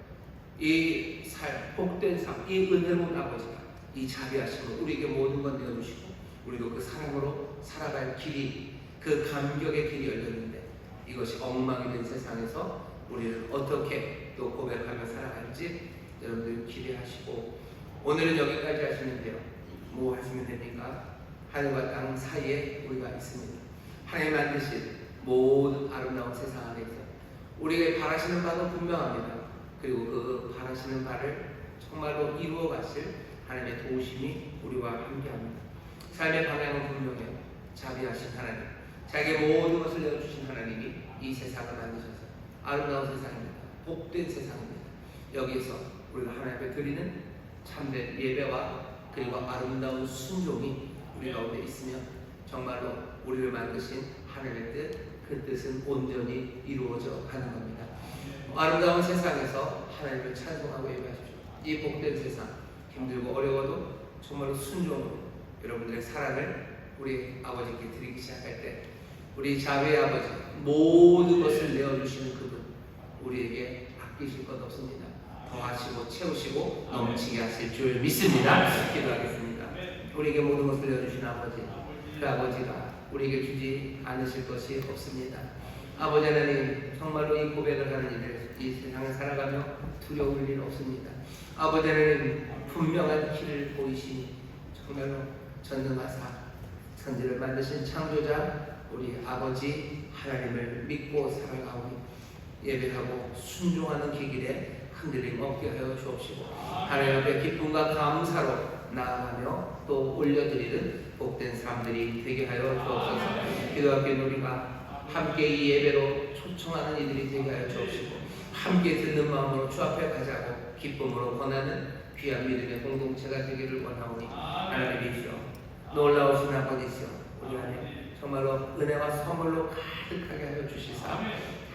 [SPEAKER 4] 이 삶, 복된 삶, 이 은혜로운 아버지가 이 자비하심으로 우리에게 모든 건 내어주시고 우리도 그 사랑으로 살아갈 길이, 그 감격의 길이 열렸는데 이것이 엉망이 된 세상에서 우리는 어떻게 또 고백하며 살아갈지 여러분들 기대하시고 오늘은 여기까지 하시면 돼요. 뭐 하시면 됩니까? 하늘과 땅 사이에 우리가 있습니다. 하나님 만드신 모든 아름다운 세상 안에 있어요. 우리가 바라시는 바도 분명합니다. 그리고 그 바라시는 바를 정말로 이루어 가실 하나님의 도우심이 우리와 함께합니다. 삶의 방향은 분명해요. 자비하신 하나님, 자기의 모든 것을 내어주신 하나님이 이 세상을 만드셔서 아름다운 세상입니다. 복된 세상입니다. 여기에서 우리가 하나님 앞에 드리는 참된 예배와 그리고 아름다운 순종이 우리 가운데 있으면 정말로 우리를 만드신 하나님의 뜻, 그 뜻은 온전히 이루어져 가는 겁니다. 아름다운 세상에서 하나님을 찬송하고 예배하십시오. 이 복된 세상, 힘들고 어려워도 정말로 순종으로 여러분들의 사랑을 우리 아버지께 드리기 시작할 때 우리 자비의 아버지, 모든 것을 내어주시는 그분, 우리에게 아끼실 것 없습니다. 더하시고 채우시고 넘치게 하실 줄 믿습니다. 기도하겠습니다. 우리에게 모든 것을 내어주신 아버지, 그 아버지가 우리에게 주지 않으실 것이 없습니다. 아버지 하나님, 정말로 이 고백을 하는 일을 이 세상을 살아가며 두려울 일 없습니다. 아버지 하나님, 분명한 길을 보이시니 정말로 전능하사 천지를 만드신 창조자 우리 아버지 하나님을 믿고 살아가오니 예배하고 순종하는 길 길에 흔들림 없게 하여 주옵시고 하나님 앞에 기쁨과 감사로 나아가며 또 올려드리는 복된 사람들이 되게 하여 주옵소서. 기도하기는 우리가 함께 이 예배로 초청하는 이들이 되게 하여 주옵시고 함께 듣는 마음으로 주 앞에 가자고 기쁨으로 권하는 귀한 믿음의 공동체가 되기를 원하오니 하나님이시여 놀라우신 아버지시여 우리 안에 정말로 은혜와 선물로 가득하게 하여 주시사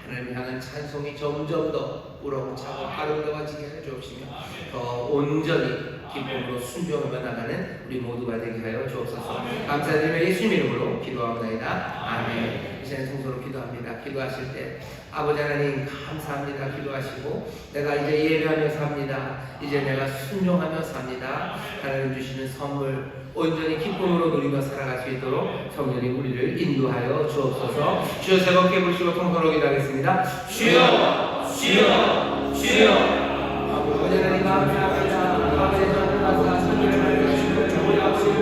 [SPEAKER 4] 하나님을 향한 찬송이 점점 더 우렁차고 아름다워지게 하여 주옵시며 더 온전히 기쁨으로 순종하며 나가는 우리 모두가 되게 하여 주옵소서. 감사드리며 예수님 이름으로 기도하옵나이다. 아멘. 이제는 성소로 기도합니다. 기도하실 때 아버지 하나님 감사합니다. 기도하시고 내가 이제 예배하며 삽니다. 이제 내가 순종하며 삽니다. 하나님 주시는 선물 온전히 기쁨으로 누리며 살아갈 수 있도록 성령님 우리를 인도하여 주옵소서. 주여 새롭게 부르시고 통성으로 기도하겠습니다. 주여 주여 주여. 아버지 하나님 감사합니다. 아버지 전능하사 천지를 만드시고 우리 아버지를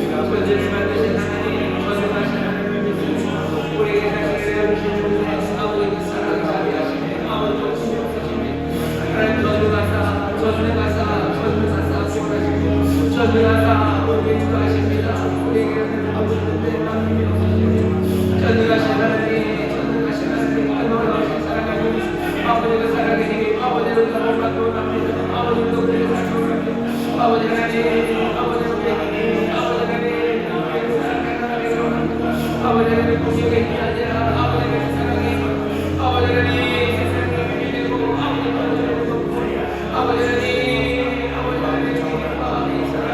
[SPEAKER 4] 천지를 만드신 하나님 전능하신 하나님을 믿으시고 우리에게 자신을 내어주신 분의 아버지의 사랑을 자비하시며 아버지의 신이 없으시며 하나님 전능하사 구원하시고 전능하사 우리에게 주하십니다. 우리에게 아버지의 남김이 없으시며 전능하신 하나님 전능하신 하나님 놀라우신 사랑하시고 아버지가 살아계시니 아버지를 사랑받고 납니다. 아버지도 우리를 사랑합니다. 아버지 하나님 아버지 하나님 아버지 하나님 아버지 하나님 공격에 있느냐 아버지 하나님 사랑해 아버지 하나님 세상을 믿고 아버지 하나님 아버지 하나님 아버지 하나님 사랑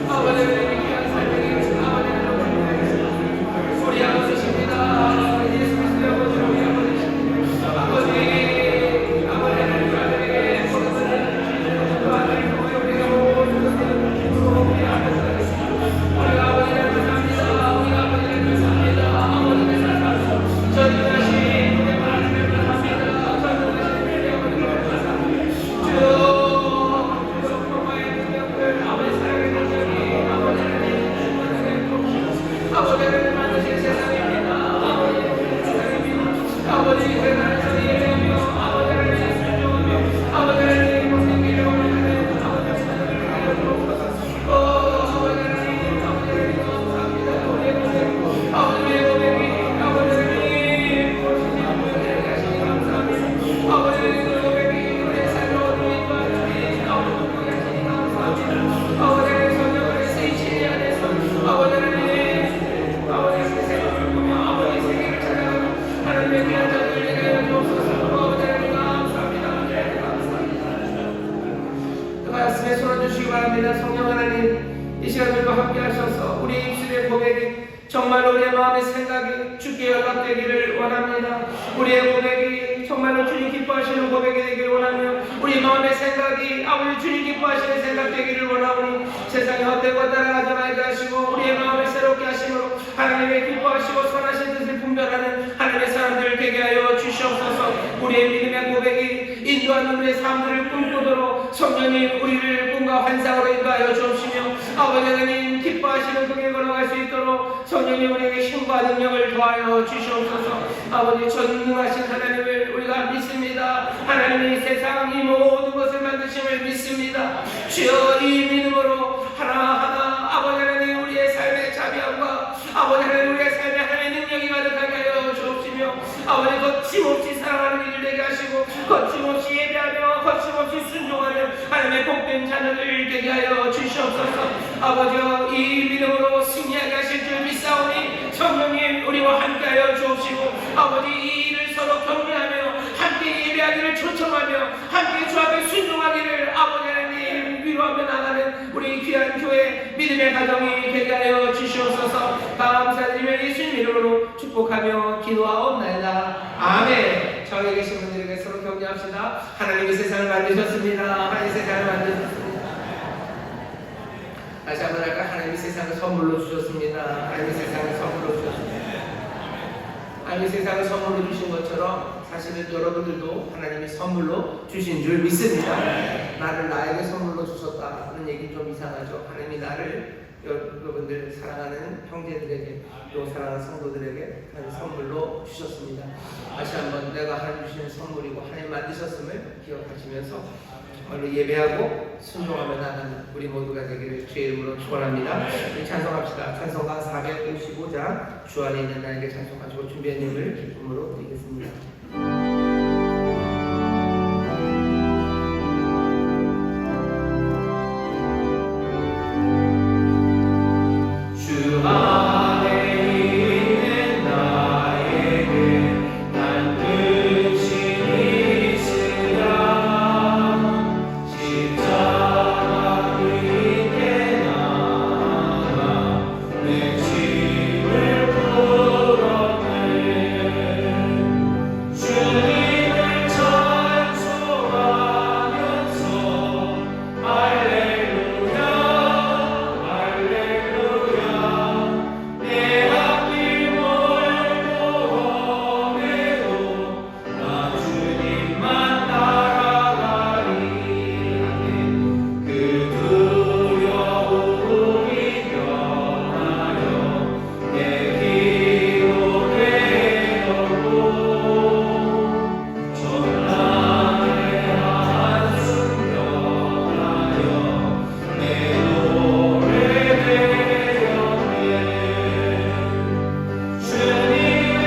[SPEAKER 4] 아버지 하나님 귀한 삶에게 아버지 하나님 우리 아버지십니다. 예수 그리스도의 아버지 우리 아버지십니다. 아버지 성령 하나님 이 시간 우리와 함께 하셔서 우리 입술의 고백이 정말로 우리의 마음의 생각이 주께 연락되기를 원합니다. 우리의 고백이 정말로 주님 기뻐하시는 고백이 되기를 원하며 우리 마음의 생각이 아버지 주님 기뻐하시는 생각 되기를 원하오니 세상에 헛되고 따라가지 말게 하시고 우리의 마음을 새롭게 하심으로 하나님의 기뻐하시고 선하신 뜻을 분별하는 하나님의 사람들 되게 하여 주시옵소서. 우리의 믿음의 고백이 인도하는 우리의 삶들을 꿈꾸도록 성령님 우리를 꿈과 환상으로 인도하여 주옵시며 아버지 하나님 기뻐하시는 그길 걸어갈 수 있도록 성령님 우리에게 힘과 능력을 더하여 주시옵소서. 아버지 전능하신 하나님을 우리가 믿습니다. 하나님이 세상 이 모든 것을 만드심을 믿습니다. 주여 이 믿음으로 하나하나 아버지 하나님 우리의 삶의 자비함과 아버지 하나님 우리의 삶의 하나님의 능력이 가득하게 하여 주옵시며 아버지 거침없이 사랑하는 일을 되게 하시고 거침없이 예배하며 거침없이 순종하는 하나님의 복된 자녀들 되게 하여 주시옵소서. 아버지여 이 믿음으로 승리하게 하실 줄 믿사오니 성령님 우리와 함께하여 주옵시고 아버지 이 일을 서로 격려하며 함께 예배하기를 초청하며 함께 주 앞에 순종하기를 아버지 하나님 위로하며 나가는 우리 귀한 교회 믿음의 가정이 되게 하여 주시옵소서. 감사드리며 예수님 이름으로 축복하며 기도하옵나이다. 아멘. 저기 계신 분들에게 서로 격려합시다. 하나님이 세상을 만드셨습니다. 하나님이 세상을 만드셨습니다. 다시 한번 할까? 하나님이 세상을 선물로 주셨습니다. 하나님이 세상을 선물로 주셨습니다. 하나님이 세상을 선물로 주신 것처럼 사실은 여러분들도 하나님이 선물로 주신 줄 믿습니다. 나를 나에게 선물로 주셨다는 얘기 좀 이상하죠. 하나님이 나를 여러분들 사랑하는 형제들에게 또 사랑하는 성도들에게 하나님 선물로 주셨습니다. 다시 한번 내가 하나님 주시는 선물이고 하나님 만드셨음을 기억하시면서 오늘 예배하고 순종하며 나가는 우리 모두가 되기를 주의 이름으로 축원합니다. 우리 찬송합시다. 찬송가 455장 주 안에 있는 나에게 찬송하시고 준비한 예배를 기쁨으로 드리겠습니다.
[SPEAKER 1] 주 안에 있는 나에게 반드시 있으라 십자가 밑에 나가 내 짐을 풀었네 주님을 찬송하면서 할렐루야 할렐루야 내 앞길 멀고 험해도 나 주님만 따라가리 그 두려움이 변하여 내 기록에 넣고 전날의 한숨 변하여 내 노래 되었네 주님을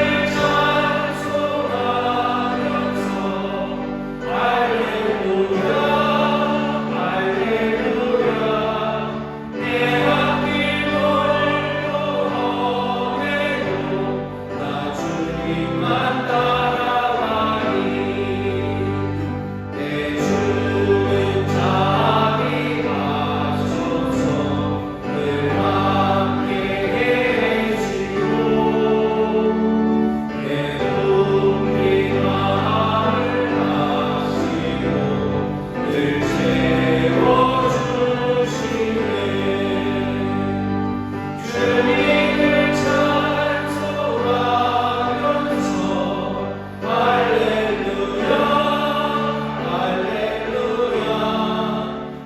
[SPEAKER 1] 찬송하면서 할렐루야 할렐루야 내 앞길 멀고 험해도 나 주님만 따라가리 내 주는 자비하셔서 늘 함께 계시고 내 눈빛 마음을 아시고 늘 채워주시네 주님을 찬송하면서 할렐루야 할렐루야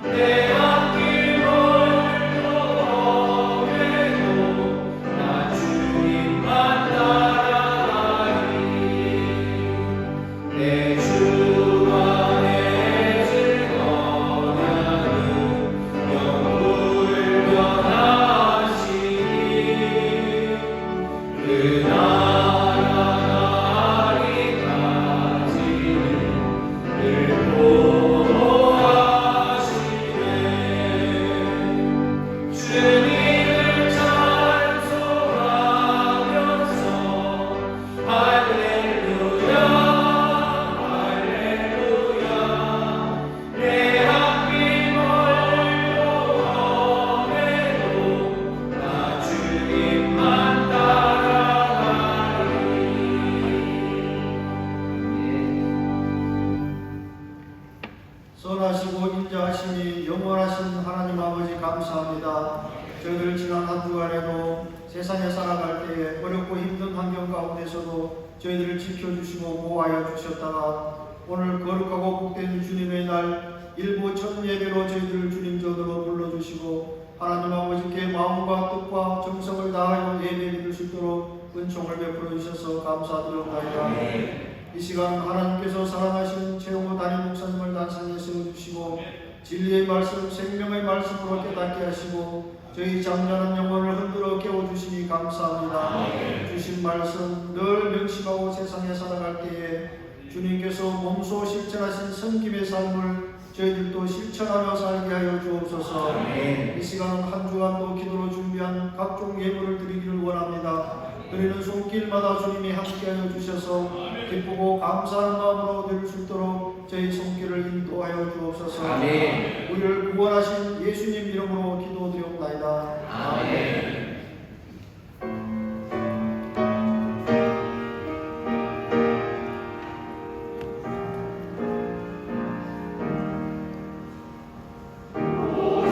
[SPEAKER 1] 내 앞길 멀고 험해도 나 주님만 따라가리 내 주 안에 즐거워하는 영불변하시니 그 나라 나리까지는 늘 보호하시네 주님을 찬송하면서 할렐루야 할렐루야 내 앞길 멀고 험해도 나 주님만 따라가리
[SPEAKER 5] 선하시고 인자하시니 영원하신 하나님 아버지 감사합니다. 저희들 지난 한 주간에도 세상에 살아갈 때에 어렵고 힘든 환경 가운데서도 저희들을 지켜주시고 보호하여 주셨다가 오늘 거룩하고 복된 주님의 날 일부 첫 예배로 저희들을 주님 전으로 불러주시고 하나님 아버지께 마음과 뜻과 정성을 다하여 예배 드릴 수 있도록 은총을 베풀어 주셔서 감사드립니다. 이 시간 하나님께서 사랑하신 최홍호 담임 목사님을 단상에 세워주시고 진리의 말씀, 생명의 말씀으로 깨닫게 하시고 저희 잠자는 영혼을 흔들어 깨워주시니 감사합니다. 주신 말씀 늘 명심하고 세상에 살아갈 때에 주님께서 몸소 실천하신 섬김의 삶을 저희들도 실천하며 살게 하여 주옵소서. 이 시간 한 주간도 기도로 준비한 각종 예물을 드리기를 원합니다. 드리는 손길마다 주님이 함께하여 주셔서 기쁘고 감사하는 마음으로 드릴 수 있도록 저희 손길을 인도하여 주옵소서.
[SPEAKER 4] 아멘.
[SPEAKER 5] 우리를 구원하신 예수님 이름으로 기도드리옵나이다.
[SPEAKER 4] 아멘.
[SPEAKER 1] 오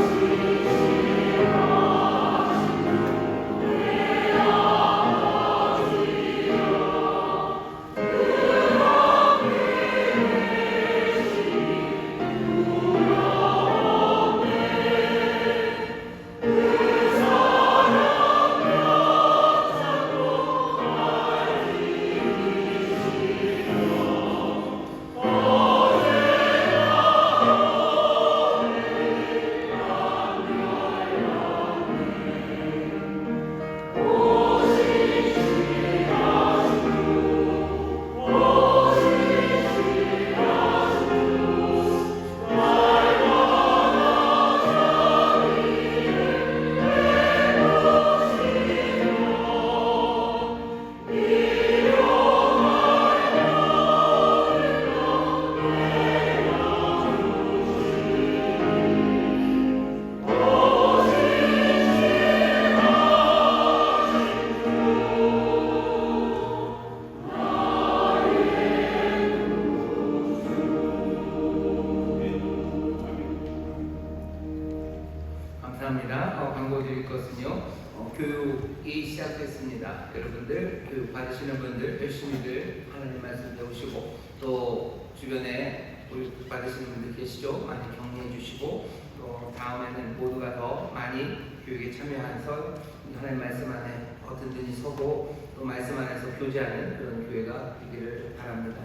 [SPEAKER 4] 여러분들 교육 받으시는 분들 열심히들 하나님 말씀 배우시고 또 주변에 교육 받으시는 분들 계시죠? 많이 격려해 주시고 또 다음에는 모두가 더 많이 교육에 참여해서 하나님 말씀 안에 든든히 서고 또 말씀 안에서 교제하는 그런 교회가 되기를 바랍니다.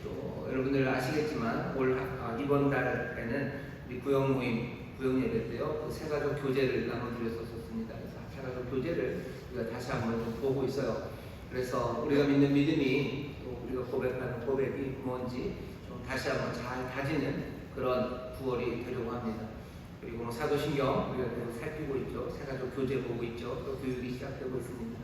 [SPEAKER 4] 또 여러분들 아시겠지만 이번 달에는 우리 구역 모임 구역 예배 때요 그 새가족 교제를 나눠드렸었습니다. 그래서 새가족 교제를 우리가 다시 한번 좀 보고 있어요. 그래서 우리가 믿는 믿음이 또 우리가 고백하는 고백이 뭔지 좀 다시 한번 잘 다지는 그런 9월이 되려고 합니다. 그리고 사도신경 우리가 계속 살피고 있죠. 새가족 교제 보고 있죠. 또 교육이 시작되고 있습니다.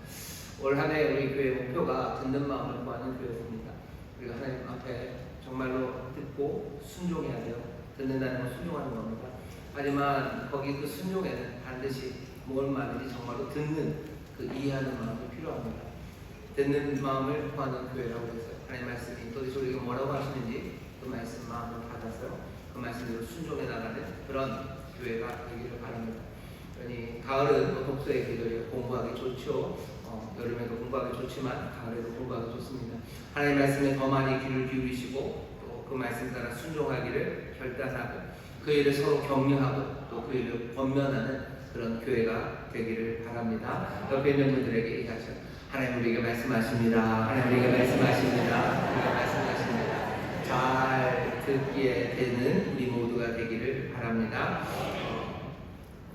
[SPEAKER 4] 올 한 해 우리 교회 목표가 듣는 마음을 구하는 교회입니다. 우리가 하나님 앞에 정말로 듣고 순종해야 돼요. 듣는다는 건 순종하는 겁니다. 하지만 거기 그 순종에는 반드시 뭘 말인지 정말로 듣는 그 이해하는 마음이 필요합니다. 듣는 마음을 구하는 교회라고 해서 하나님 말씀이 도대체 우리가 뭐라고 하시는지 그 말씀 마음을 받아서 그 말씀대로 순종해 나가는 그런 교회가 되기를 바랍니다. 그러니 가을은 독서의 계절이에요. 공부하기 좋죠. 여름에도 공부하기 좋지만 가을에도 공부하기 좋습니다. 하나님 말씀에 더 많이 귀를 기울이시고 또 그 말씀 따라 순종하기를 결단하고 그 일을 서로 격려하고 또 그 일을 권면하는 그런 교회가 되기를 바랍니다. 옆에 있는 분들에게 얘기하죠. 하나님 우리에게 말씀하십니다. 하나님 우리에게 말씀하십니다. 우리가 말씀하십니다. 잘 듣기에 되는 우리 모두가 되기를 바랍니다.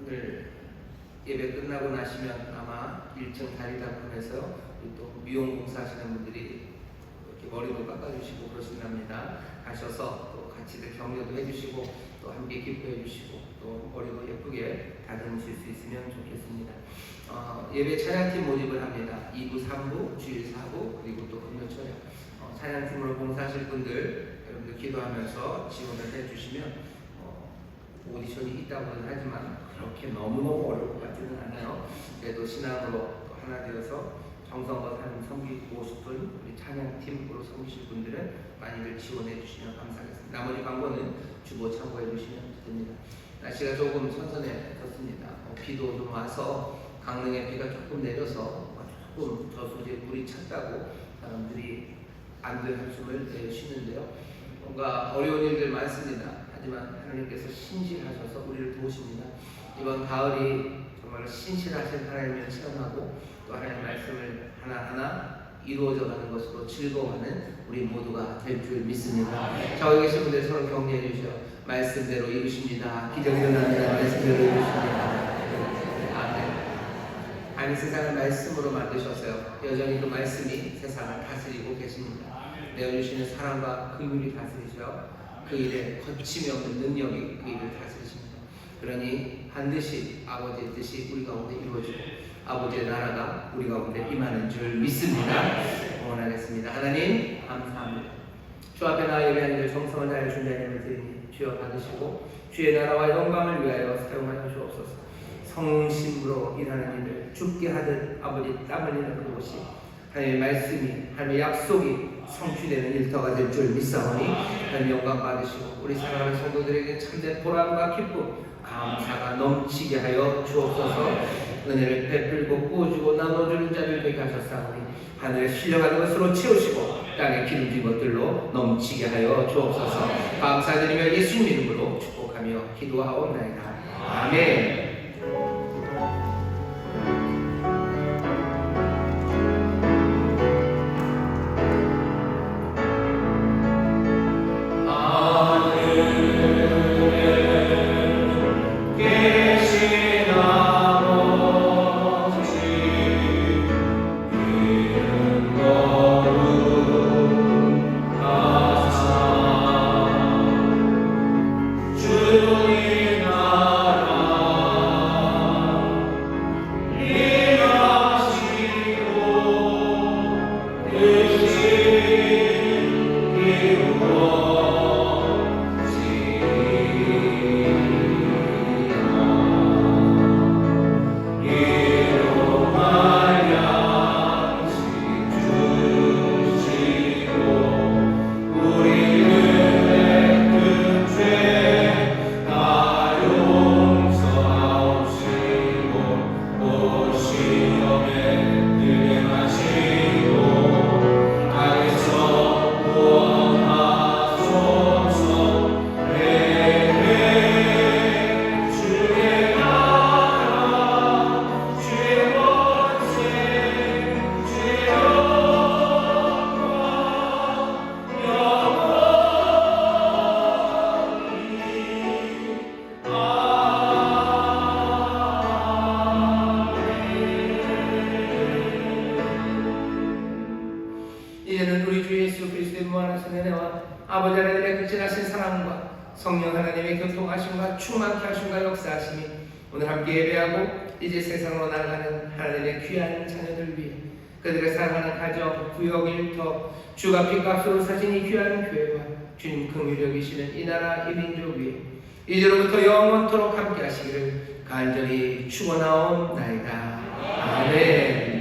[SPEAKER 4] 오늘 예배 끝나고 나시면 아마 1층 다리담금에서 또 미용공사 하시는 분들이 이렇게 머리도 깎아주시고 그러신답니다. 가셔서 또 같이들 격려도 해주시고 또 함께 기뻐해 주시고 또 머리도 예쁘게 다듬으실 수 있으면 좋겠습니다. 예배 찬양팀 모집을 합니다. 2부, 3부, 주일 4부 그리고 또 금요철에 찬양팀으로 봉사하실 분들 여러분들 기도하면서 지원을 해주시면 오디션이 있다고는 하지만 그렇게 너무너무 어려울 것 같지는 않아요. 그래도 신앙으로 또 하나 되어서 정성껏 하는 섬기고 싶은 우리 찬양팀으로 섬기실 분들은 많이들 지원해 주시면 감사하겠습니다. 나머지 광고는 주보 참고해 주시면 됩니다. 날씨가 조금 선선해졌습니다. 비도 좀 와서 강릉에 비가 조금 내려서 조금 저수지에 물이 찼다고 사람들이 안들 한숨을 내쉬는데요. 뭔가 어려운 일들 많습니다. 하지만 하나님께서 신실하셔서 우리를 도우십니다. 이번 가을이 정말 신실하신 하나님을 체험하고 또 하나님의 말씀을 하나하나 이루어져 가는 것으로 즐거워하는 우리 모두가 될 줄 믿습니다. 저기 계신 분들 서로 격려해 주시오. 말씀대로 이루십니다. 기적이 일어납니다. 말씀대로 이루십니다. 아멘. 아니 세상을 말씀으로 만드셨어요. 여전히 그 말씀이 세상을 다스리고 계십니다. 내어주시는 사랑과 긍휼이 다스리시어 그 일에 거침이 없는 능력이 그 일을 다스리십니다. 그러니 반드시 아버지의 뜻이 우리 가운데 이루어지고 아버지의 나라가 우리 가운데 임하는 줄 믿습니다. 응원하겠습니다. 하나님 감사합니다. 주 앞에 나와 예배하는 들 정성을 다해 준비하는 드리니 주여 받으시고 주의 나라와 영광을 위하여 사용하여 주옵소서. 성심으로 일하는 일을 죽게 하듯 아버지 땀 흘리는 그곳이 하나님의 말씀이 하나님의 약속이 성취되는 일터가 될 줄 믿사오니 하나님 영광 받으시고 우리 사랑하는 성도들에게 참된 보람과 기쁨 감사가 넘치게 하여 주옵소서. 은혜를 베풀고 부어주고 나눠주는 자를 되게 하셨사오니 하늘에 실려가는 것으로 채우시고 땅에 기름진 것들로 넘치게 하여 주옵소서. 감사드리며 예수님 이름으로 축복하며 기도하옵나이다. 아멘.
[SPEAKER 1] 주의 나라
[SPEAKER 4] 이제는 우리 주 예수 그리스도의 무한하신 은혜와 아버지 하나님의 극진하신 사랑과 성령 하나님의 교통하심과 충만케 하심과 역사하심이 오늘 함께 예배하고 이제 세상으로 나아가는 하나님의 귀한 자녀들 위해 그들의 사랑하는 가정, 구역, 일터, 주가 핏값으로 사신 이 귀한 교회와 주님 긍휼히 여기시는 이 나라 이 민족 위에 이제로부터 영원토록 함께 하시기를 간절히 축원하옵나이다. 아멘.